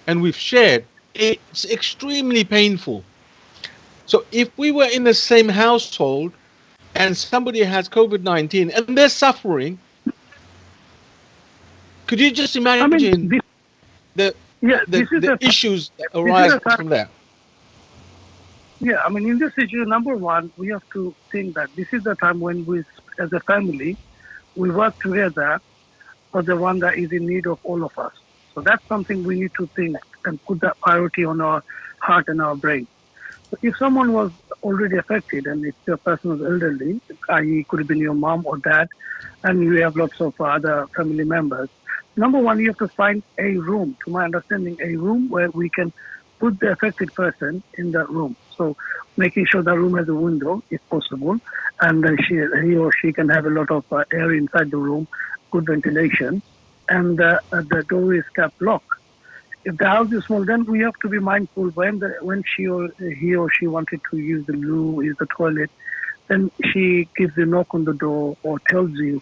and we've shared. It's extremely painful. So if we were in the same household and somebody has COVID-19 and they're suffering, could you just imagine the issues that arise from that? Yeah, I mean, in this issue, number one, we have to think that this is the time when we, as a family, we work together for the one that is in need of all of us. So that's something we need to think and put that priority on our heart and our brain. So if someone was already affected and if the person was elderly, i.e. could have been your mom or dad, and you have lots of other family members, number one, you have to find a room, to my understanding, a room where we can put the affected person in that room. So making sure the room has a window, if possible, and then he or she can have a lot of air inside the room, good ventilation, and the door is kept locked. If the house is small, then we have to be mindful when he or she wanted to use the loo, use the toilet, then she gives a knock on the door or tells you,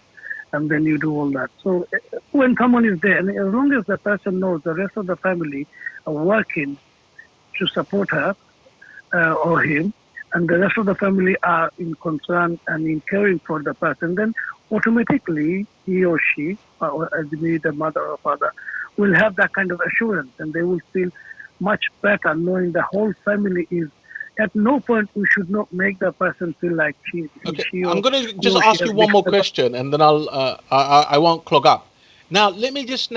and then you do all that. So when someone is there, and as long as the person knows the rest of the family are working to support her or him, and the rest of the family are in concern and in caring for the person, then automatically he or she, or as the mother or father, will have that kind of assurance, and they will feel much better knowing the whole family is. At no point we should not make the person feel like she. I'm going to just ask you one more question, and then I won't clog up. Now, let me just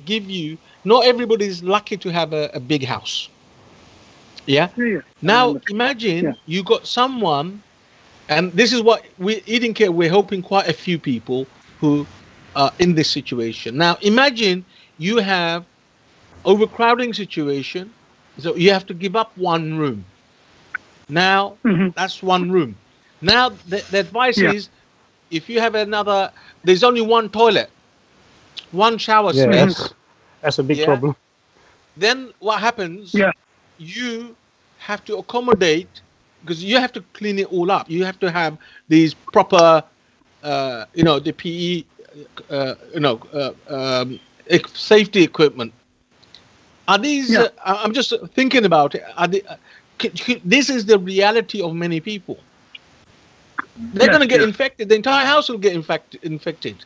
give you. Not everybody is lucky to have a big house. Yeah. Now, imagine you got someone, and this is what Eating Care. We're helping quite a few people who are in this situation. Now, imagine you have overcrowding situation, so you have to give up one room. Now, that's one room. Now, the advice is, if you have there's only one toilet, one shower space. That's a big problem. Then what happens? You have to accommodate, because you have to clean it all up. You have to have these proper, the PE, safety equipment. Are these? I'm just thinking about it. This is the reality of many people. They're going to get infected. The entire house will get infected.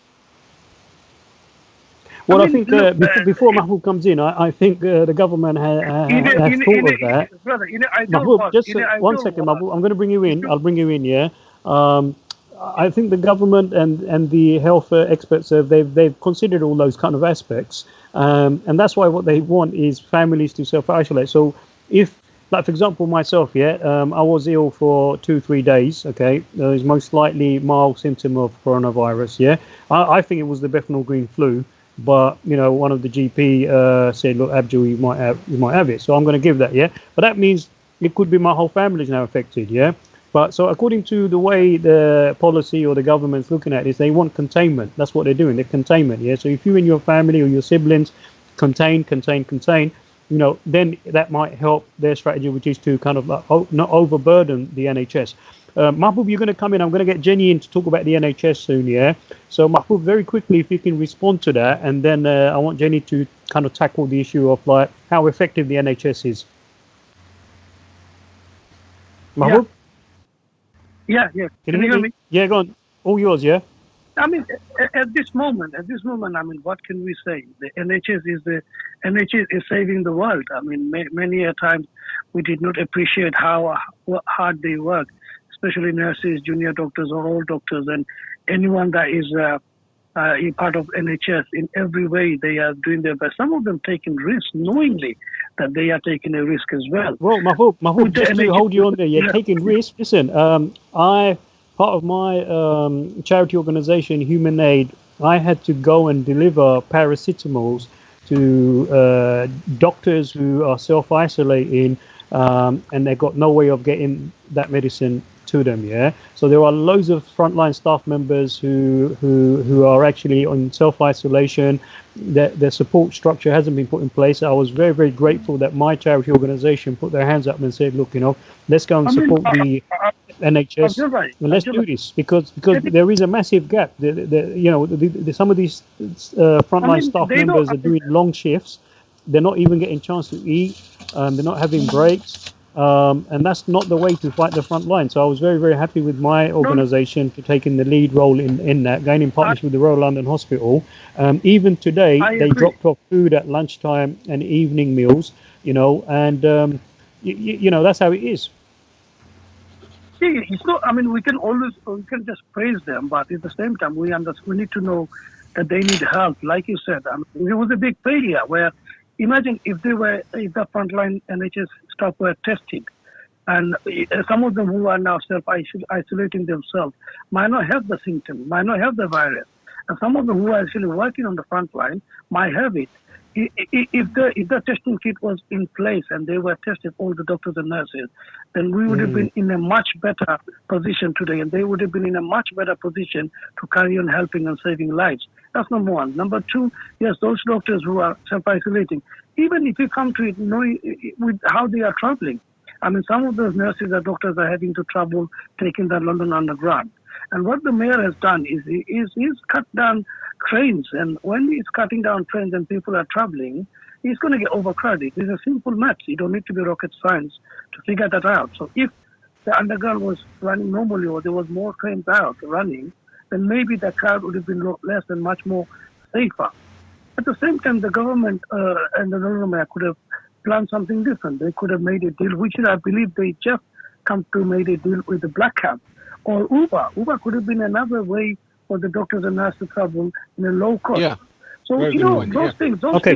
Well, I think before Mahbub comes in, I think the government has thought of that. Brother, Mahbub, just 1 second, Mahbub. I'm going to bring you in. I'll bring you in, yeah. I think the government and the health experts, they've considered all those kind of aspects. And that's why what they want is families to self-isolate. So if, like, for example, myself, I was ill for 2-3 days, okay? There was most likely mild symptom of coronavirus, yeah? I think it was the Bethnal Green flu. But one of the GP said, "Look, Abjol, you might have it." So I'm going to give that, yeah. But that means it could be my whole family is now affected, yeah. But so according to the way the policy or the government's looking at it, they want containment. That's what they're doing. They're containment, yeah. So if you and your family or your siblings contain, then that might help their strategy, which is to kind of not overburden the NHS. Mahbub, you're going to come in. I'm going to get Jenny in to talk about the NHS soon, yeah? So, Mahbub, very quickly, if you can respond to that, and then I want Jenny to kind of tackle the issue of, like, how effective the NHS is. Mahbub? Yeah. Can you hear me? Yeah, go on. All yours, yeah? I mean, at this moment, I mean, what can we say? The NHS is saving the world. I mean, many a times we did not appreciate how hard they work, especially nurses, junior doctors, or all doctors, and anyone that is a part of NHS. In every way, they are doing their best. Some of them taking risks knowingly that they are taking a risk as well. Well, Mahbub, just to hold you on there, you're taking risks. Listen, part of my charity organization, Human Aid, I had to go and deliver paracetamols to doctors who are self-isolating, and they got no way of getting that medicine to them. Yeah, so there are loads of frontline staff members who are actually on self-isolation. Their support structure hasn't been put in place. I was very, very grateful that my charity organization put their hands up and said, look, let's go and support the NHS, and let's do this because there is a massive gap. Some of these frontline staff members are doing long shifts. They're not even getting a chance to eat. They're not having breaks. And that's not the way to fight the front line. So I was very, very happy with my organisation for taking the lead role in that, going in partnership with the Royal London Hospital. Even today, they dropped off food at lunchtime and evening meals, and that's how it is. See, it's not. I mean, we can just praise them, but at the same time, we need to know that they need help. Like you said, I mean, it was a big failure where. Imagine if the frontline NHS staff were tested, and some of them who are now self-isolating themselves might not have the symptoms, might not have the virus, and some of them who are actually working on the front line might have it. If the testing kit was in place and they were tested, all the doctors and nurses, then we would have been in a much better position today, and they would have been in a much better position to carry on helping and saving lives. That's number one. Number two, yes, those doctors who are self-isolating, even if you come to it knowing with how they are traveling. I mean, some of those nurses and doctors are having to travel, taking the London Underground. And what the mayor has done is he's cut down trains. And when he's cutting down trains and people are traveling, he's going to get overcrowded. It's a simple math. You don't need to be rocket science to figure that out. So if the Underground was running normally or there was more trains out running, then maybe the crowd would have been less and much more safer. At the same time, the government and the London Mayor could have planned something different. They could have made a deal, which I believe they just come to made a deal with the Black Cab or Uber. Uber could have been another way for the doctors and nurses to travel in a low cost. Yeah. So those things. We're going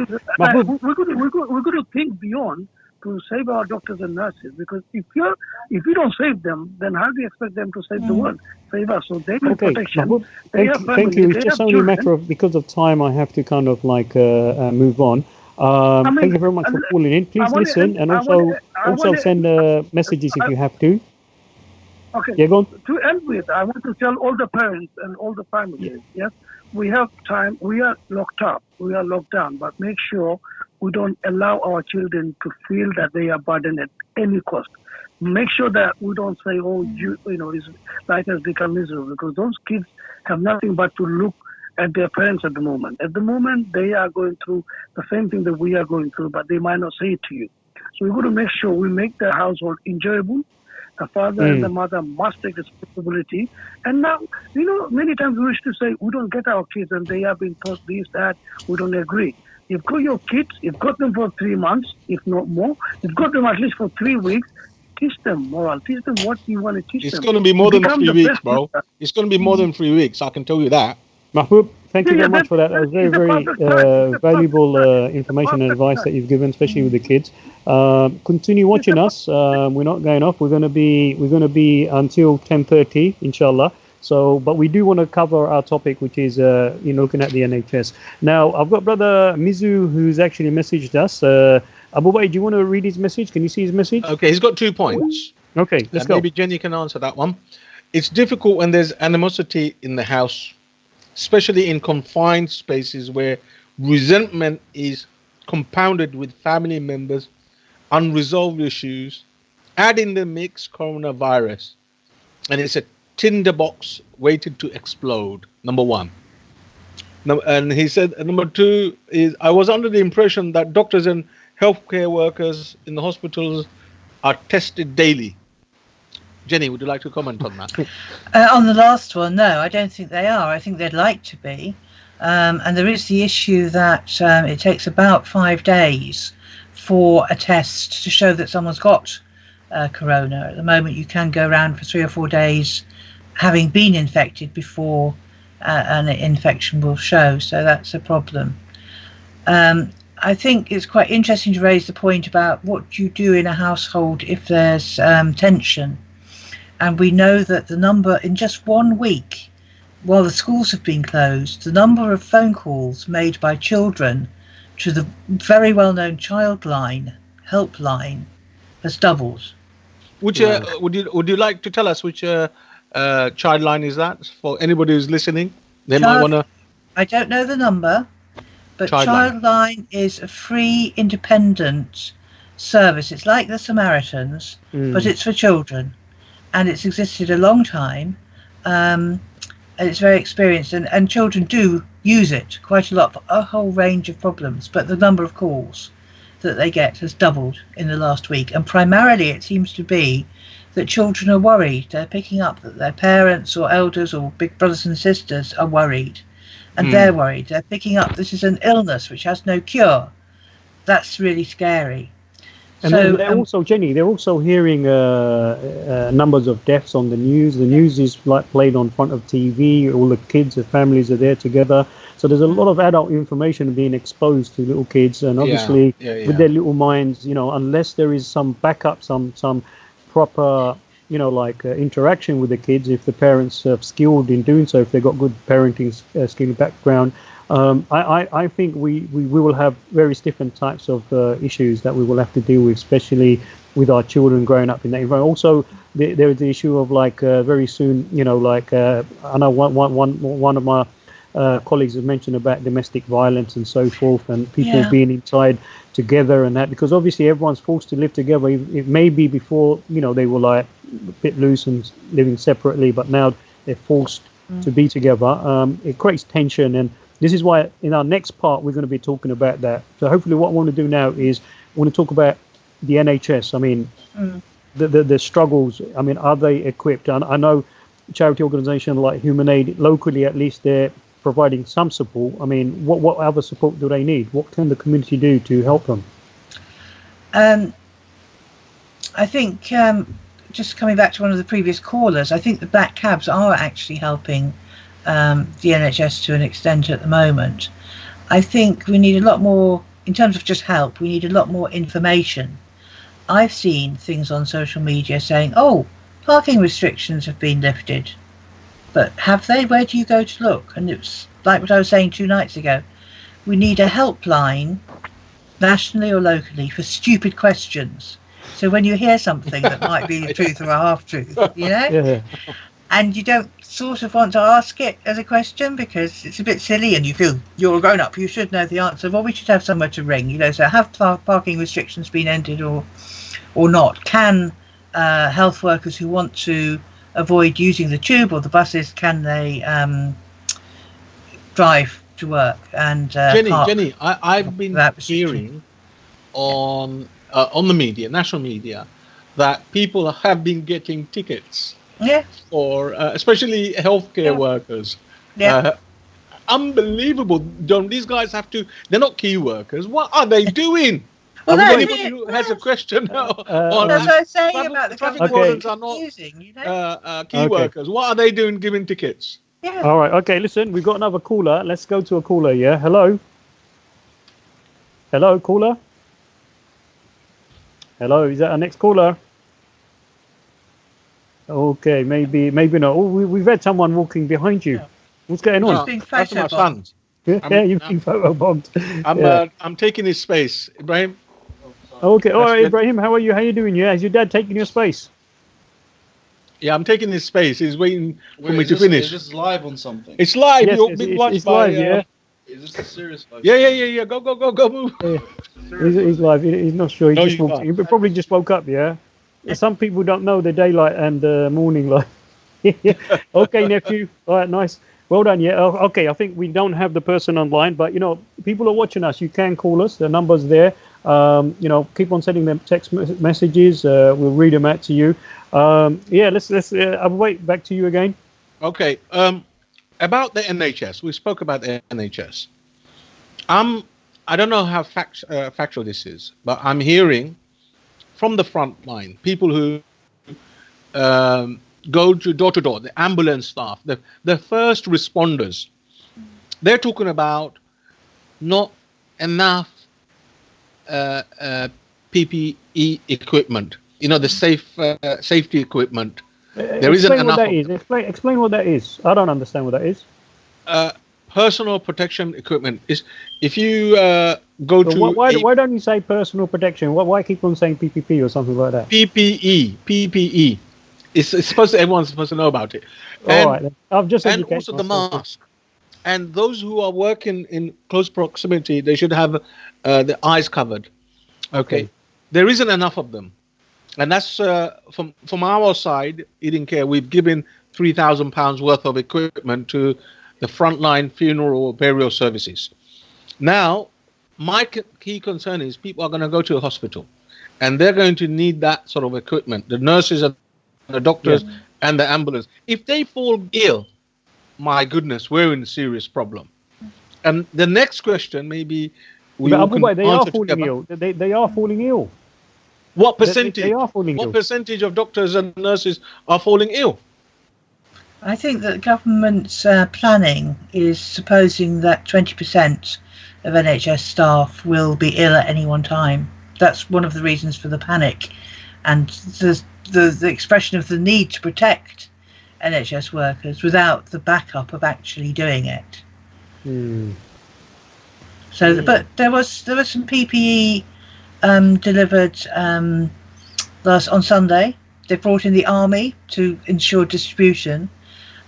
to think beyond to save our doctors and nurses, because if you don't save them, then how do you expect them to save the world? Save us. So they need protection. Thank you. It's just only a matter of, because of time, I have to kind of move on. Thank you very much for calling in. Please listen and also send messages if you have to. Okay. Yeah, go on. To end with, I want to tell all the parents and all the families, yes, we have time. We are locked up. We are locked down. But make sure we don't allow our children to feel that they are burdened at any cost. Make sure that we don't say, his life has become miserable, because those kids have nothing but to look at their parents at the moment. At the moment, they are going through the same thing that we are going through, but they might not say it to you. So we've got to make sure we make the household enjoyable. The father and the mother must take responsibility. And now, many times we wish to say, we don't get our kids and they have been taught this, that, we don't agree. You've got your kids, you've got them for 3 months, if not more. You've got them at least for 3 weeks. Teach them moral. Teach them what you want to teach them. It's going to be more than 3 weeks, bro. It's going to be more than 3 weeks. I can tell you that. Mahbub, thank you very much for that. That was very, very valuable information and advice that you've given, especially with the kids. Continue watching us. We're not going off. We're going to be until 10:30, inshallah. So, but we do want to cover our topic, which is looking at the NHS. Now, I've got brother Mizu who's actually messaged us. Abu Bay, do you want to read his message? Can you see his message? Okay, he's got 2 points. Okay, let's go. Maybe Jenny can answer that one. It's difficult when there's animosity in the house, especially in confined spaces where resentment is compounded with family members, unresolved issues. Add in the mix coronavirus, and it's a tinderbox waited to explode. Number one. And he said, number two is, I was under the impression that doctors and healthcare workers in the hospitals are tested daily. Jenny, would you like to comment on that? On the last one, no, I don't think they are. I think they'd like to be. And there is the issue that it takes about 5 days for a test to show that someone's got corona. At the moment, you can go around for 3 or 4 days having been infected before an infection will show. So that's a problem. I think it's quite interesting to raise the point about what you do in a household if there's tension. And we know that the number in just 1 week, while the schools have been closed, the number of phone calls made by children to the very well-known Childline helpline has doubled. Would you like to tell us which Childline is that for anybody who's listening? They might want to. I don't know the number, but Childline is a free, independent service. It's like the Samaritans, but it's for children, and it's existed a long time. It's very experienced, and children do use it quite a lot for a whole range of problems, but the number of calls that they get has doubled in the last week, and primarily it seems to be that children are worried. They're picking up that their parents or elders or big brothers and sisters are worried, and they're worried. They're picking up this is an illness which has no cure. That's really scary. And so, they're also, Jenny, they're also hearing numbers of deaths on the news. The news is like played on front of TV. All the kids, the families are there together. So there's a lot of adult information being exposed to little kids, and obviously with their little minds, unless there is some backup, some proper, interaction with the kids, if the parents are skilled in doing so, if they've got good parenting skill background. I think we will have various different types of issues that we will have to deal with, especially with our children growing up in that environment. Also, there is the issue of very soon, I know one of my colleagues have mentioned about domestic violence and so forth, and people being inside together and that, because obviously everyone's forced to live together. It may be before, they were like a bit loose and living separately, but now they're forced to be together. It creates tension, and this is why in our next part we're going to be talking about that. So hopefully what I want to do now is I want to talk about the NHS. I mean, the struggles. I mean, are they equipped? And I know charity organisations like Human Aid, locally at least, they're providing some support. I mean, what other support do they need? What can the community do to help them? I think, just coming back to one of the previous callers, I think the black cabs are actually helping the NHS to an extent at the moment. I think we need a lot more, in terms of just help, we need a lot more information. I've seen things on social media saying, oh, parking restrictions have been lifted. But have they? Where do you go to look? And it's like what I was saying 2 nights ago. We need a helpline, nationally or locally, for stupid questions. So when you hear something that might be the truth or a half-truth, and you don't sort of want to ask it as a question because it's a bit silly and you feel you're a grown-up, you should know the answer. Well, we should have somewhere to ring, so have parking restrictions been ended or not? Can health workers who want to avoid using the tube or the buses, can they drive to work? And Jenny, I've been hearing on the media, national media, that people have been getting tickets for especially healthcare workers. Unbelievable. Don't these guys have to? They're not key workers. What are they doing? Well, anybody who has a question that's what I was saying about the traffic wardens are not key workers. What are they doing giving tickets? All right. Okay. Listen, we've got another caller. Let's go to a caller. Yeah. Hello. Hello, caller. Hello. Is that our next caller? Okay. Maybe not. Oh, we've had someone walking behind you. What's going on? That's my son. You've been photobombed. I'm taking his space, Ibrahim. Okay, all right, Ibrahim, how are you? How are you doing? Yeah, has your dad taken your space? Yeah, I'm taking his space. He's waiting for me to finish. Is this live on something? It's live. Yes, it's live, yeah. Is this a serious live? Yeah. Go, move. He's live. He's not sure. He probably just woke up, yeah? Some people don't know the daylight and the morning light. Okay, nephew. All right, nice. Well done, yeah. Okay, I think we don't have the person online, but, people are watching us. You can call us. The number's there. Keep on sending them text messages. We'll read them out to you. Yeah, let's. I'll wait back to you again. Okay. About the NHS, we spoke about the NHS. I don't know how factual this is, but I'm hearing from the front line people who go to door, the ambulance staff, the first responders. They're talking about not enough PPE equipment. The safety equipment. There isn't enough. What that is. Explain what that is. I don't understand what that is. Personal protection equipment is if you go to. Why don't you say personal protection? Why keep on saying PPP or something like that? PPE. It's supposed to. Everyone's supposed to know about it. All right. I've just and also the mask. And those who are working in close proximity, they should have the eyes covered. Okay. There isn't enough of them. And that's from our side, Eating Care, we've given £3,000 worth of equipment to the frontline funeral burial services. Now, my key concern is people are going to go to a hospital and they're going to need that sort of equipment. The nurses and the doctors and the ambulance. If they fall ill, my goodness, we're in a serious problem. And the next question, maybe they are falling ill. They are falling ill. What percentage? They are falling ill. What percentage of doctors and nurses are falling ill? I think that government's planning is supposing that 20% of NHS staff will be ill at any one time. That's one of the reasons for the panic, and the expression of the need to protect NHS workers without the backup of actually doing it. So, but there was some PPE delivered on Sunday. They brought in the army to ensure distribution,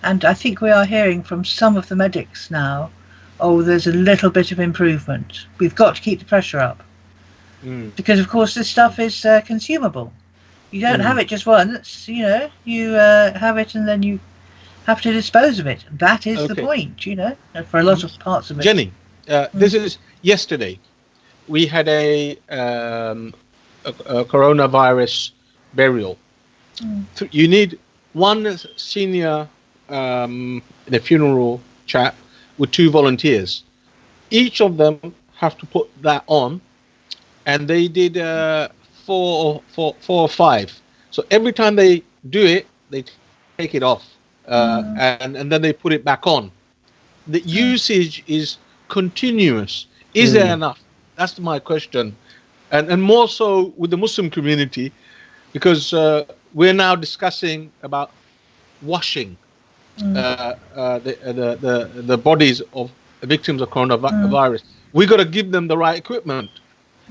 and I think we are hearing from some of the medics now, there's a little bit of improvement. We've got to keep the pressure up, because of course this stuff is consumable. You don't have it just once, you have it and then you have to dispose of it. That is the point, for a lot of parts of it. Jenny, this is yesterday. We had a coronavirus burial. You need one senior, the funeral chap, with 2 volunteers. Each of them have to put that on, and they did 4 or 5. So every time they do it, they take it off, and then they put it back on. The usage is continuous. Is there enough? That's my question, and more so with the Muslim community, because we're now discussing about washing the bodies of victims of coronavirus. We got to give them the right equipment.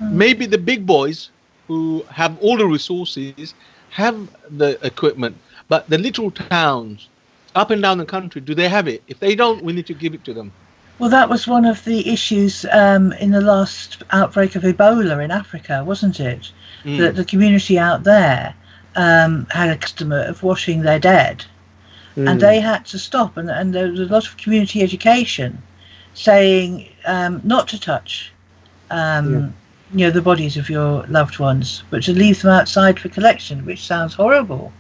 Maybe the big boys who have all the resources have the equipment, but the little towns up and down the country, do they have it? If they don't, we need to give it to them. Well, that was one of the issues in the last outbreak of Ebola in Africa, wasn't it? That the community out there had a custom of washing their dead, and they had to stop. And there was a lot of community education saying not to touch, the bodies of your loved ones, but to leave them outside for collection, which sounds horrible.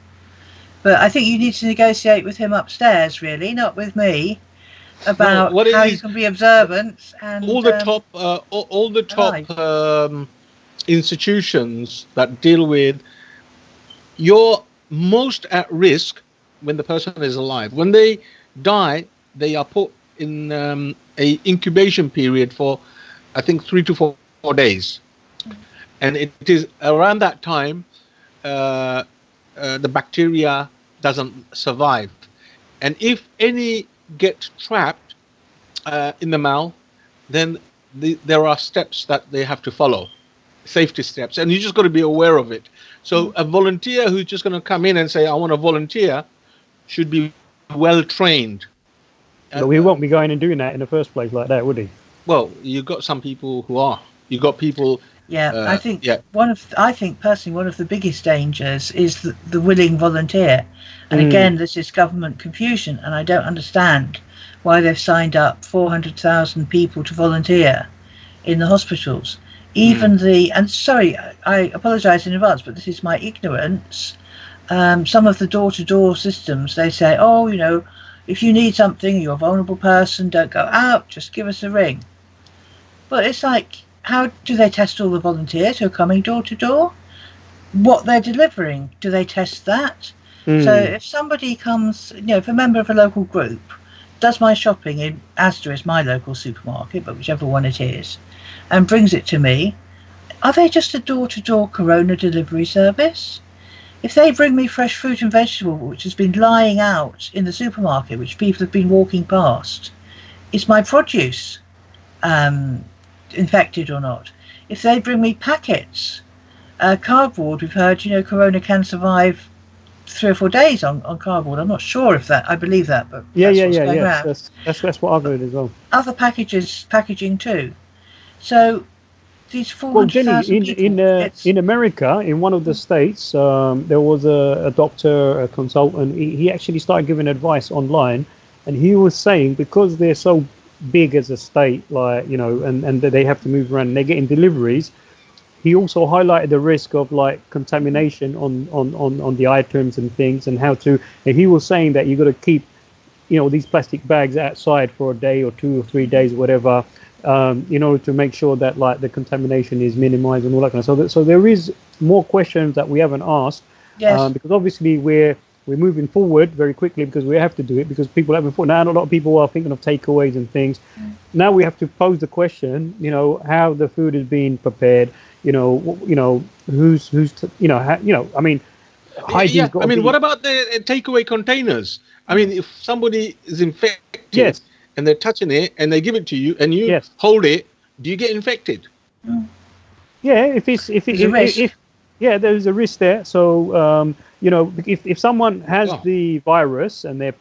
But I think you need to negotiate with him upstairs, really, not with me, about how you can be observant and all the top institutions that deal with, you're most at risk when the person is alive. When they die, they are put in a incubation period for, I think, 3 to 4 days, and it is around that time the bacteria doesn't survive, and if any get trapped in the mouth, then there are steps that they have to follow, safety steps, and you just got to be aware of it. So a volunteer who's just going to come in and say, I want to volunteer, should be well trained. But we won't be going and doing that in the first place like that, would he? Well, you've got some people who are. You've got people. I think personally one of the biggest dangers is the willing volunteer. And again, this is government confusion, and I don't understand why they've signed up 400,000 people to volunteer in the hospitals. Even and sorry, I apologise in advance, but this is my ignorance. some of the door-to-door systems, they say, oh, you know, if you need something, you're a vulnerable person, don't go out, just give us a ring. But it's like, how do they test all the volunteers who are coming door-to-door? What they're delivering, do they test that? So if somebody comes, you know, if a member of a local group does my shopping in Asda is my local supermarket, but whichever one it is, and brings it to me, are they just a door-to-door corona delivery service? If they bring me fresh fruit and vegetable, which has been lying out in the supermarket, which people have been walking past, is my produce infected or not? If they bring me packets, cardboard, we've heard, you know, corona can survive 3 or 4 days on cardboard. I'm not sure if that, I believe that, but that's what I've heard as well. Other packaging too. So these 400,000 Jenny, in America, in one of the states, there was a doctor, a consultant. He actually started giving advice online, and he was saying because they're so big as a state, like, you know, and they have to move around and they're getting deliveries. He also highlighted the risk of like contamination on the items and things, and how to. And he was saying that you got to keep, you know, these plastic bags outside for a day or 2 or 3 days, whatever, in order to make sure that like the contamination is minimized and all that kind of stuff. So there is more questions that we haven't asked, because obviously we're moving forward very quickly because we have to do it because people haven't thought. Now a lot of people are thinking of takeaways and things. Now we have to pose the question, you know, how the food is being prepared. You know, who's you know, I mean, hygiene. I mean, what about the takeaway containers? I mean, if somebody is infected and they're touching it and they give it to you and you hold it, do you get infected? Yeah, if there's a risk there. So you know, if someone has the virus and they're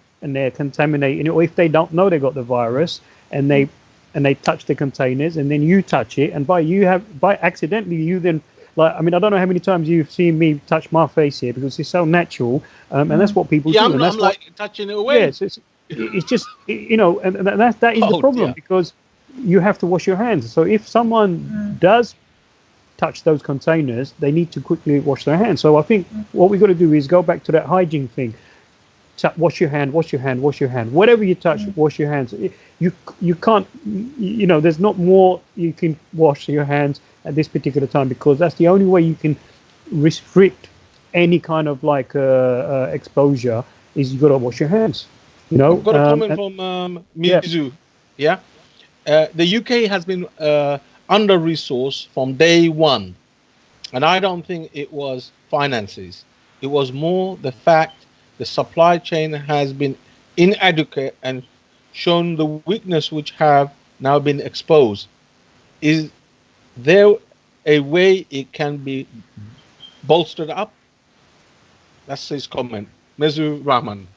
contaminating it, or if they don't know they got the virus and they touch the containers and then you touch it, and by accidentally you then, like, I mean, I don't know how many times you've seen me touch my face here because it's so natural, and that's what people do. I'm like touching it away. Yes, it's just, you know, and that is the problem because you have to wash your hands. So if someone does touch those containers, they need to quickly wash their hands. So I think what we've got to do is go back to that hygiene thing. Wash your hand, wash your hand, wash your hand. Whatever you touch, wash your hands. You can't, you know, there's not more you can wash your hands at this particular time because that's the only way you can restrict any kind of like exposure is you got to wash your hands. You know, I've got a comment from Mizu. The UK has been under-resourced from day one, and I don't think it was finances. It was more the fact the supply chain has been inadequate and shown the weakness which have now been exposed. Is there a way it can be bolstered up? That's his comment. Mezu Rahman.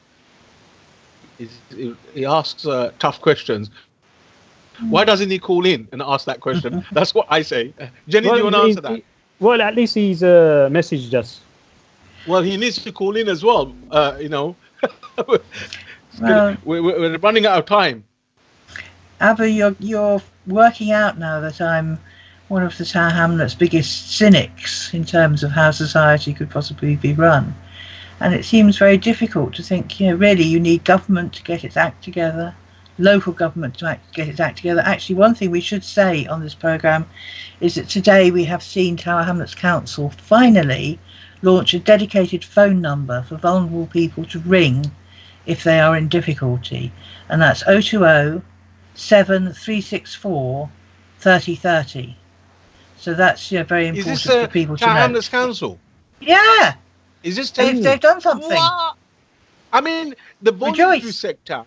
He asks tough questions. Why doesn't he call in and ask that question? That's what I say. Jenny, do you want to answer that? Well, at least he's messaged us. Well, he needs to call in as well. You know, we're running out of time. Abu, you're working out now that I'm one of the Tower Hamlet's biggest cynics in terms of how society could possibly be run. And it seems very difficult to think, you know, really you need government to get its act together, local government to get its act together. Actually, one thing we should say on this programme is that today we have seen Tower Hamlets Council finally launch a dedicated phone number for vulnerable people to ring if they are in difficulty. And that's 020 7364 3030. So that's very important for people to know. Tower Hamlets Council? Yeah. Is this they've done something? What? I mean, the voluntary sector,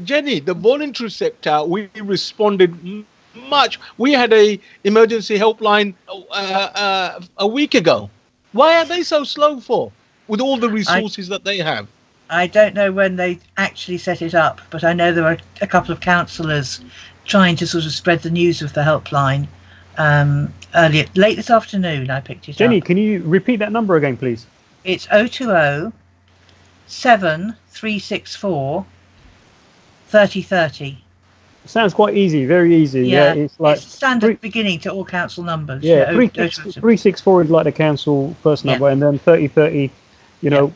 Jenny, the voluntary sector, we responded much. We had a emergency helpline a week ago. Why are they so slow for, with all the resources that they have? I don't know when they actually set it up, but I know there were a couple of councillors trying to sort of spread the news of the helpline late this afternoon. I picked it up. Jenny, can you repeat that number again, please? It's 020 7364 3030. Sounds quite easy, very easy. Yeah, it's like it's standard beginning to all council numbers. Yeah, 364 is like the council first number, and then 3030, you know,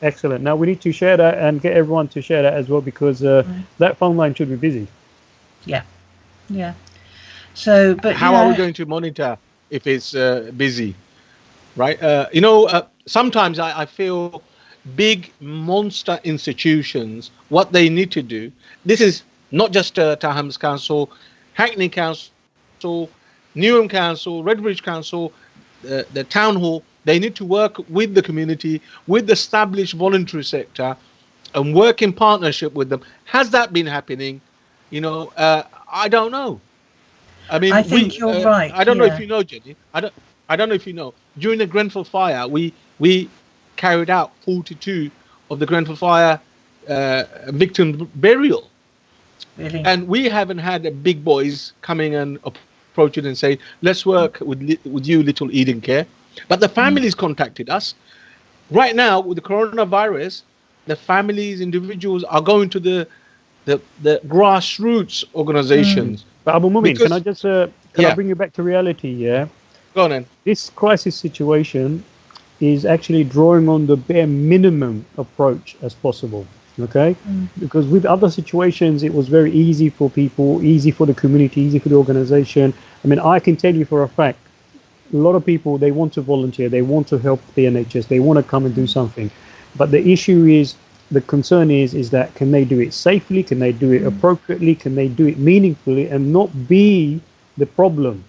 excellent. Now we need to share that and get everyone to share that as well, because that phone line should be busy. Yeah. So, but how are we going to monitor if it's busy, right? Sometimes I feel big monster institutions, what they need to do. This is not just Taham's Council, Hackney Council, Newham Council, Redbridge Council, the Town Hall. They need to work with the community, with the established voluntary sector, and work in partnership with them. Has that been happening? I don't know. I mean, I think you're right. I don't know if you know, Jenny. I don't know if you know. During the Grenfell fire, we carried out 42 of the Grenfell fire victim burial. Really? And we haven't had the big boys coming and approaching and saying, let's work with you, Little Eden Care. But the families contacted us. Right now, with the coronavirus, the families, individuals are going to the grassroots organizations. But Abu Mumim, can I just I bring you back to reality? Yeah. Go on then. This crisis situation is actually drawing on the bare minimum approach as possible. Okay, because with other situations, it was very easy for people, easy for the community, easy for the organization. I mean, I can tell you for a fact, a lot of people, they want to volunteer, they want to help the NHS, they want to come and do something. But the issue is, the concern is that can they do it safely? Can they do it appropriately? Can they do it meaningfully and not be the problem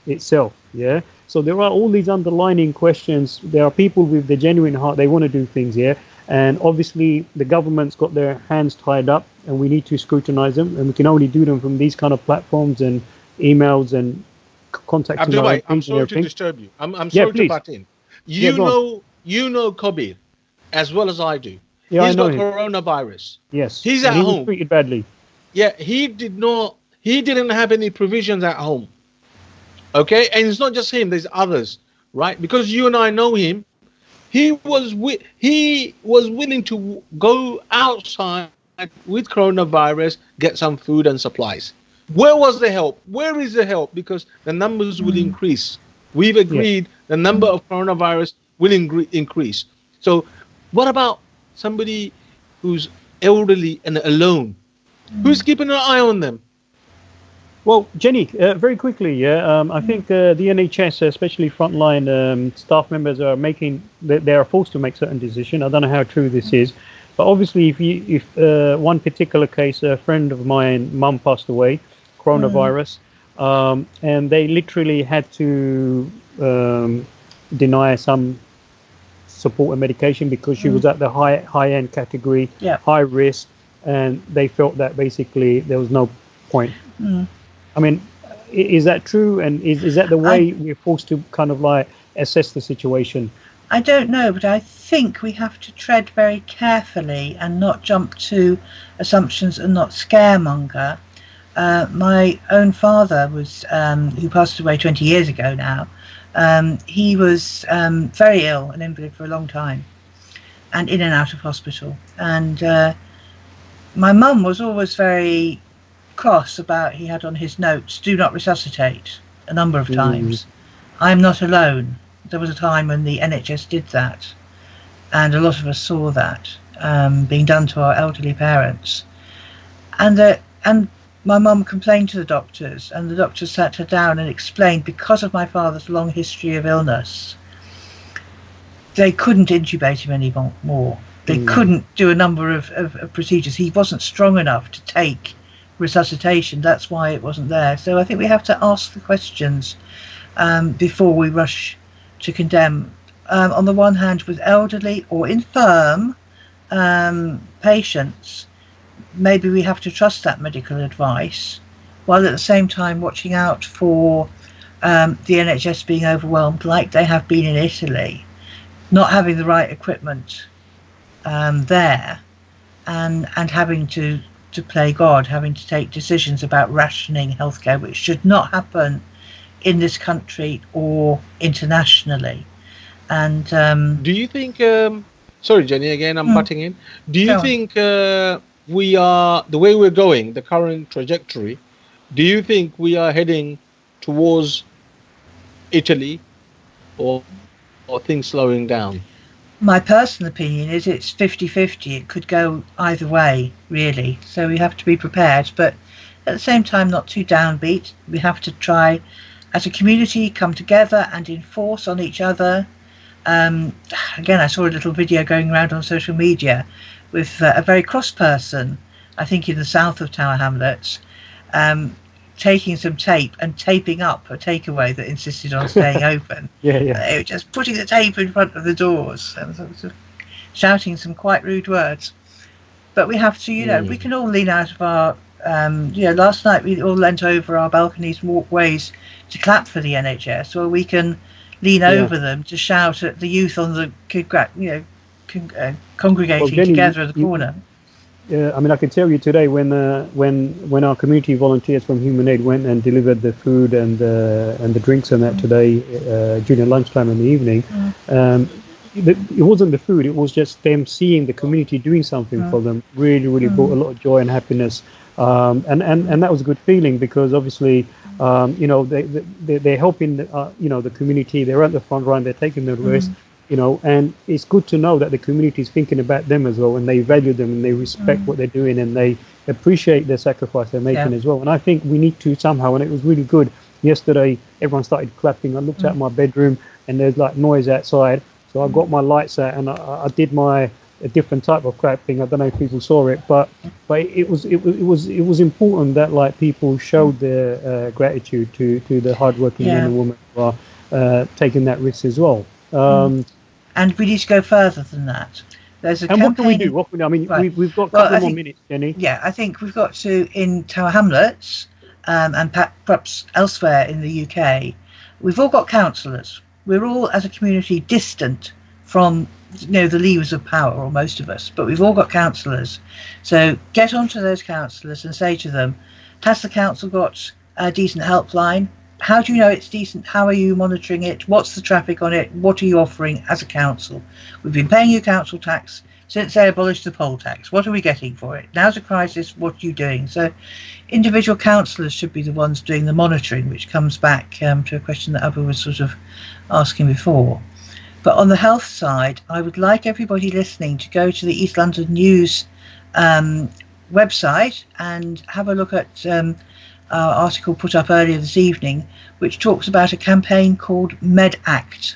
itself? Yeah. So there are all these underlining questions. There are people with the genuine heart, they want to do things, yeah. And obviously the government's got their hands tied up, and we need to scrutinize them, and we can only do them from these kind of platforms and emails and contacting. Abdul, I'm sorry to disturb you. I'm sorry to butt in. You know Kabir as well as I do. Yeah, he's I know got him. coronavirus. Yes. He's at he home. Was treated badly. Yeah, he didn't have any provisions at home. Okay, and it's not just him, there's others, right? Because you and I know him. He was willing to go outside with coronavirus, get some food and supplies. Where was the help? Where is the help? Because the numbers will increase. We've agreed the number of coronavirus will increase. So what about somebody who's elderly and alone? Who's keeping an eye on them? Well, Jenny, very quickly, I think the NHS, especially frontline staff members, they are forced to make certain decisions. I don't know how true this is, but obviously, if one particular case, a friend of mine, mum passed away, coronavirus, and they literally had to deny some support and medication because she was at the high end category, high risk, and they felt that basically there was no point. I mean, is that true? And is that the way we're forced to kind of like assess the situation? I don't know, but I think we have to tread very carefully and not jump to assumptions and not scaremonger. My own father was, who passed away 20 years ago now, he was very ill, an invalid for a long time, and in and out of hospital. And my mum was always very cross about, he had on his notes, do not resuscitate, a number of times. I'm not alone. There was a time when the NHS did that, and a lot of us saw that being done to our elderly parents. And my mum complained to the doctors, and the doctors sat her down and explained, because of my father's long history of illness, they couldn't intubate him anymore. They couldn't do a number of procedures. He wasn't strong enough to take resuscitation. That's why it wasn't there. So I think we have to ask the questions before we rush to condemn. On the one hand, with elderly or infirm patients, maybe we have to trust that medical advice, while at the same time watching out for the NHS being overwhelmed, like they have been in Italy, not having the right equipment there, and having to play God, having to take decisions about rationing healthcare, which should not happen in this country or internationally. And do you think, sorry Jenny, again I'm butting in, do you think we are, the way we're going, the current trajectory, do you think we are heading towards Italy, or things slowing down? My personal opinion is it's 50-50. It could go either way, really. So we have to be prepared, but at the same time, not too downbeat. We have to try, as a community, come together and enforce on each other. Again, I saw a little video going around on social media with a very cross person, I think in the south of Tower Hamlets, taking some tape and taping up a takeaway that insisted on staying open. They were just putting the tape in front of the doors and sort of shouting some quite rude words. But we have to, we can all lean out of our, last night we all leant over our balconies and walkways to clap for the NHS, or we can lean over them to shout at the youth on the, congregating Jenny, together at the corner. I mean, I can tell you today when our community volunteers from Human Aid went and delivered the food and the drinks and that today during lunchtime in the evening, it wasn't the food; it was just them seeing the community doing something for them. Really brought a lot of joy and happiness, and that was a good feeling because obviously, they're helping the community. They're at the front line. They're taking the risk. And it's good to know that the community is thinking about them as well, and they value them and they respect what they're doing and they appreciate the sacrifice they're making as well. And I think we need to somehow, and it was really good. Yesterday, everyone started clapping. I looked out my bedroom and there's like noise outside. So I got my lights out and I did a different type of clapping. I don't know if people saw it, but it was important that like people showed their gratitude to the hardworking men and women who are taking that risk as well. And we need to go further than that. There's a and campaign. What can we do? We've got a couple more minutes, Jenny. Yeah, I think we've got to, in Tower Hamlets and perhaps elsewhere in the UK, we've all got councillors. We're all, as a community, distant from the levers of power, or most of us, but we've all got councillors. So get onto those councillors and say to them, has the council got a decent helpline? How do you know it's decent? How are you monitoring it? What's the traffic on it? What are you offering as a council? We've been paying you council tax since they abolished the poll tax. What are we getting for it? Now's a crisis. What are you doing? So individual councillors should be the ones doing the monitoring, which comes back to a question that Abu was sort of asking before. But on the health side, I would like everybody listening to go to the East London News website and have a look at our article put up earlier this evening, which talks about a campaign called MedAct.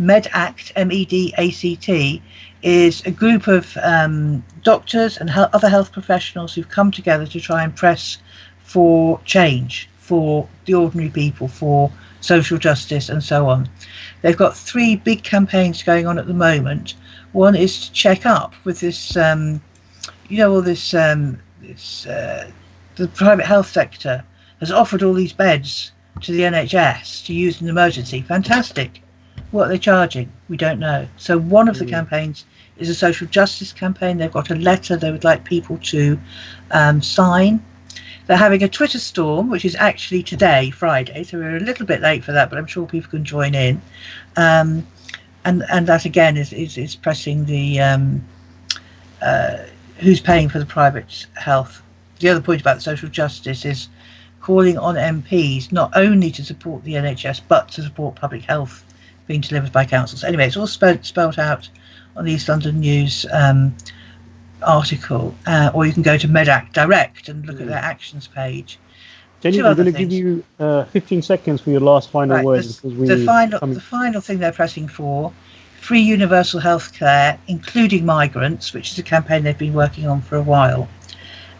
MedAct, MEDACT, is a group of doctors and other health professionals who've come together to try and press for change for the ordinary people, for social justice and so on. They've got 3 big campaigns going on at the moment. One is to check up with this, the private health sector has offered all these beds to the NHS to use in emergency. Fantastic. What are they charging? We don't know. So one of the campaigns is a social justice campaign. They've got a letter they would like people to sign. They're having a Twitter storm, which is actually today, Friday. So we're a little bit late for that, but I'm sure people can join in. And that again is pressing the who's paying for the private health. The other point about social justice is calling on MPs not only to support the NHS but to support public health being delivered by councils. Anyway, it's all spelled out on the East London News article, or you can go to MedAct Direct and look at their actions page. Jenny, I'm going to give you 15 seconds for your last final words. The final thing they're pressing for, free universal health care, including migrants, which is a campaign they've been working on for a while.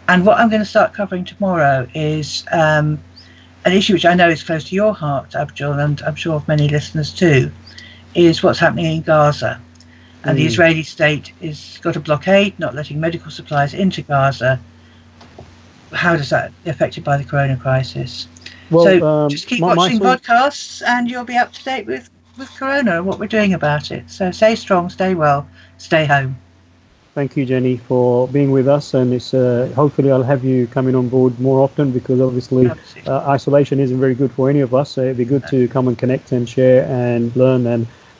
And what I'm going to start covering tomorrow is an issue which I know is close to your heart, Abjol, and I'm sure of many listeners too, is what's happening in Gaza. And the Israeli state has got a blockade, not letting medical supplies into Gaza. How does that be affected by the corona crisis? Well, so just keep watching podcasts and you'll be up to date with corona and what we're doing about it. So stay strong, stay well, stay home. Thank you, Jenny, for being with us, and it's hopefully I'll have you coming on board more often because obviously isolation isn't very good for any of us. So it'd be good to come and connect and share and learn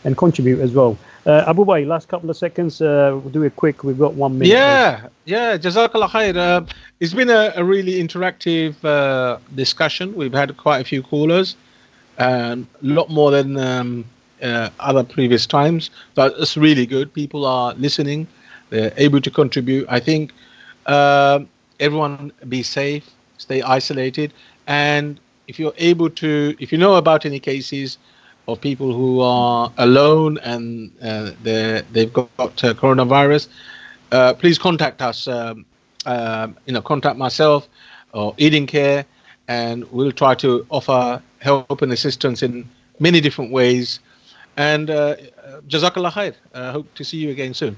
and contribute as well. Abu Mumim, last couple of seconds. We'll do it quick. We've got 1 minute. Yeah. Jazakallah khair. It's been a really interactive discussion. We've had quite a few callers, a lot more than other previous times, but it's really good. People are listening, they're able to contribute. I think everyone be safe, stay isolated, and if you're able to, if you know about any cases of people who are alone and they've got coronavirus, please contact us. Contact myself or Eating Care, and we'll try to offer help and assistance in many different ways. And Jazakallah khair. Hope to see you again soon.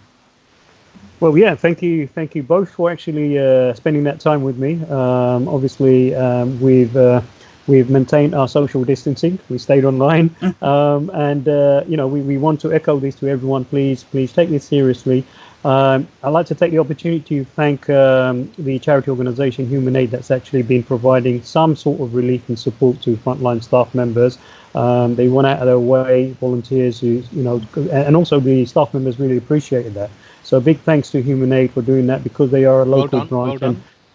Well, yeah, thank you both for actually spending that time with me. Obviously, we've maintained our social distancing. We stayed online, and we want to echo this to everyone. Please take this seriously. I'd like to take the opportunity to thank the charity organisation Human Aid that's actually been providing some sort of relief and support to frontline staff members. They went out of their way, volunteers who, and also the staff members really appreciated that. So big thanks to Human Aid for doing that, because they are a local branch,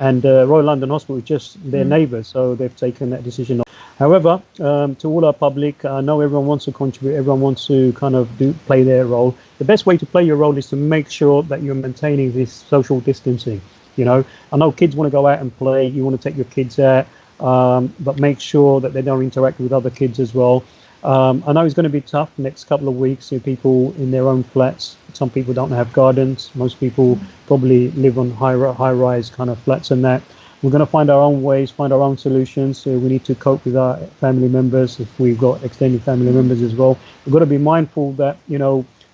and Royal London Hospital is just their neighbours, so they've taken that decision. However, to all our public, I know everyone wants to contribute, everyone wants to kind of play their role. The best way to play your role is to make sure that you're maintaining this social distancing. I know kids want to go out and play, you want to take your kids out, but make sure that they don't interact with other kids as well. I know it's going to be tough the next couple of weeks with people in their own flats. Some people don't have gardens. Most people probably live on high-rise kind of flats and that. We're going to find our own ways, find our own solutions. So we need to cope with our family members if we've got extended family members as well. We've got to be mindful that,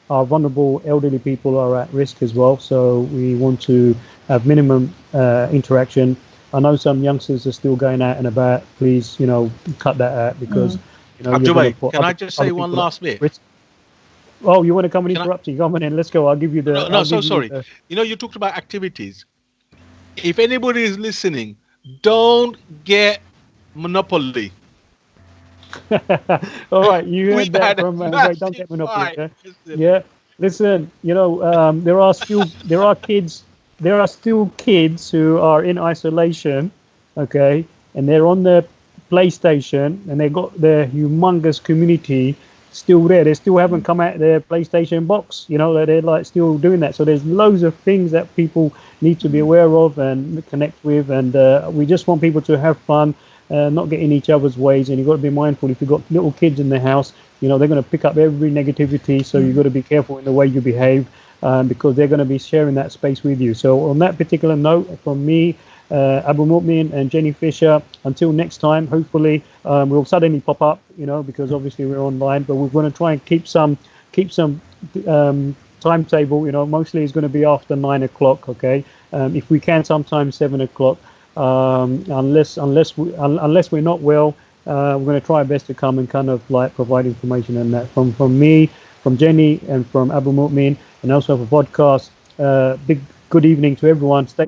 our vulnerable elderly people are at risk as well. So we want to have minimum interaction. I know some youngsters are still going out and about. Please, cut that out, because, Abjol, can I just say one last bit? Oh, you want to come and interrupt you? Come on in. Let's go. I'll give you the... No, sorry. You talked about activities. If anybody is listening, don't get Monopoly. All right, you heard that from don't get Monopoly. Yeah, listen. There are still kids who are in isolation, okay, and they're on their PlayStation, and they got their humongous community still there. They still haven't come out of their PlayStation box. They're like still doing that. So there's loads of things that people need to be aware of and connect with, and we just want people to have fun, not get in each other's ways. And you've got to be mindful, if you've got little kids in the house, they're going to pick up every negativity, so you've got to be careful in the way you behave, because they're going to be sharing that space with you. So on that particular note, from me, Abu Mumim and Jenny Fisher, until next time, hopefully we'll suddenly pop up, because obviously we're online, but we're going to try and keep some timetable. Mostly it's going to be after 9 o'clock, okay? If we can, sometimes 7 o'clock, unless we're not well, we're going to try our best to come and kind of like provide information on that from me, from Jenny, and from Abu Mumim, and also for podcast. Big good evening to everyone. Stay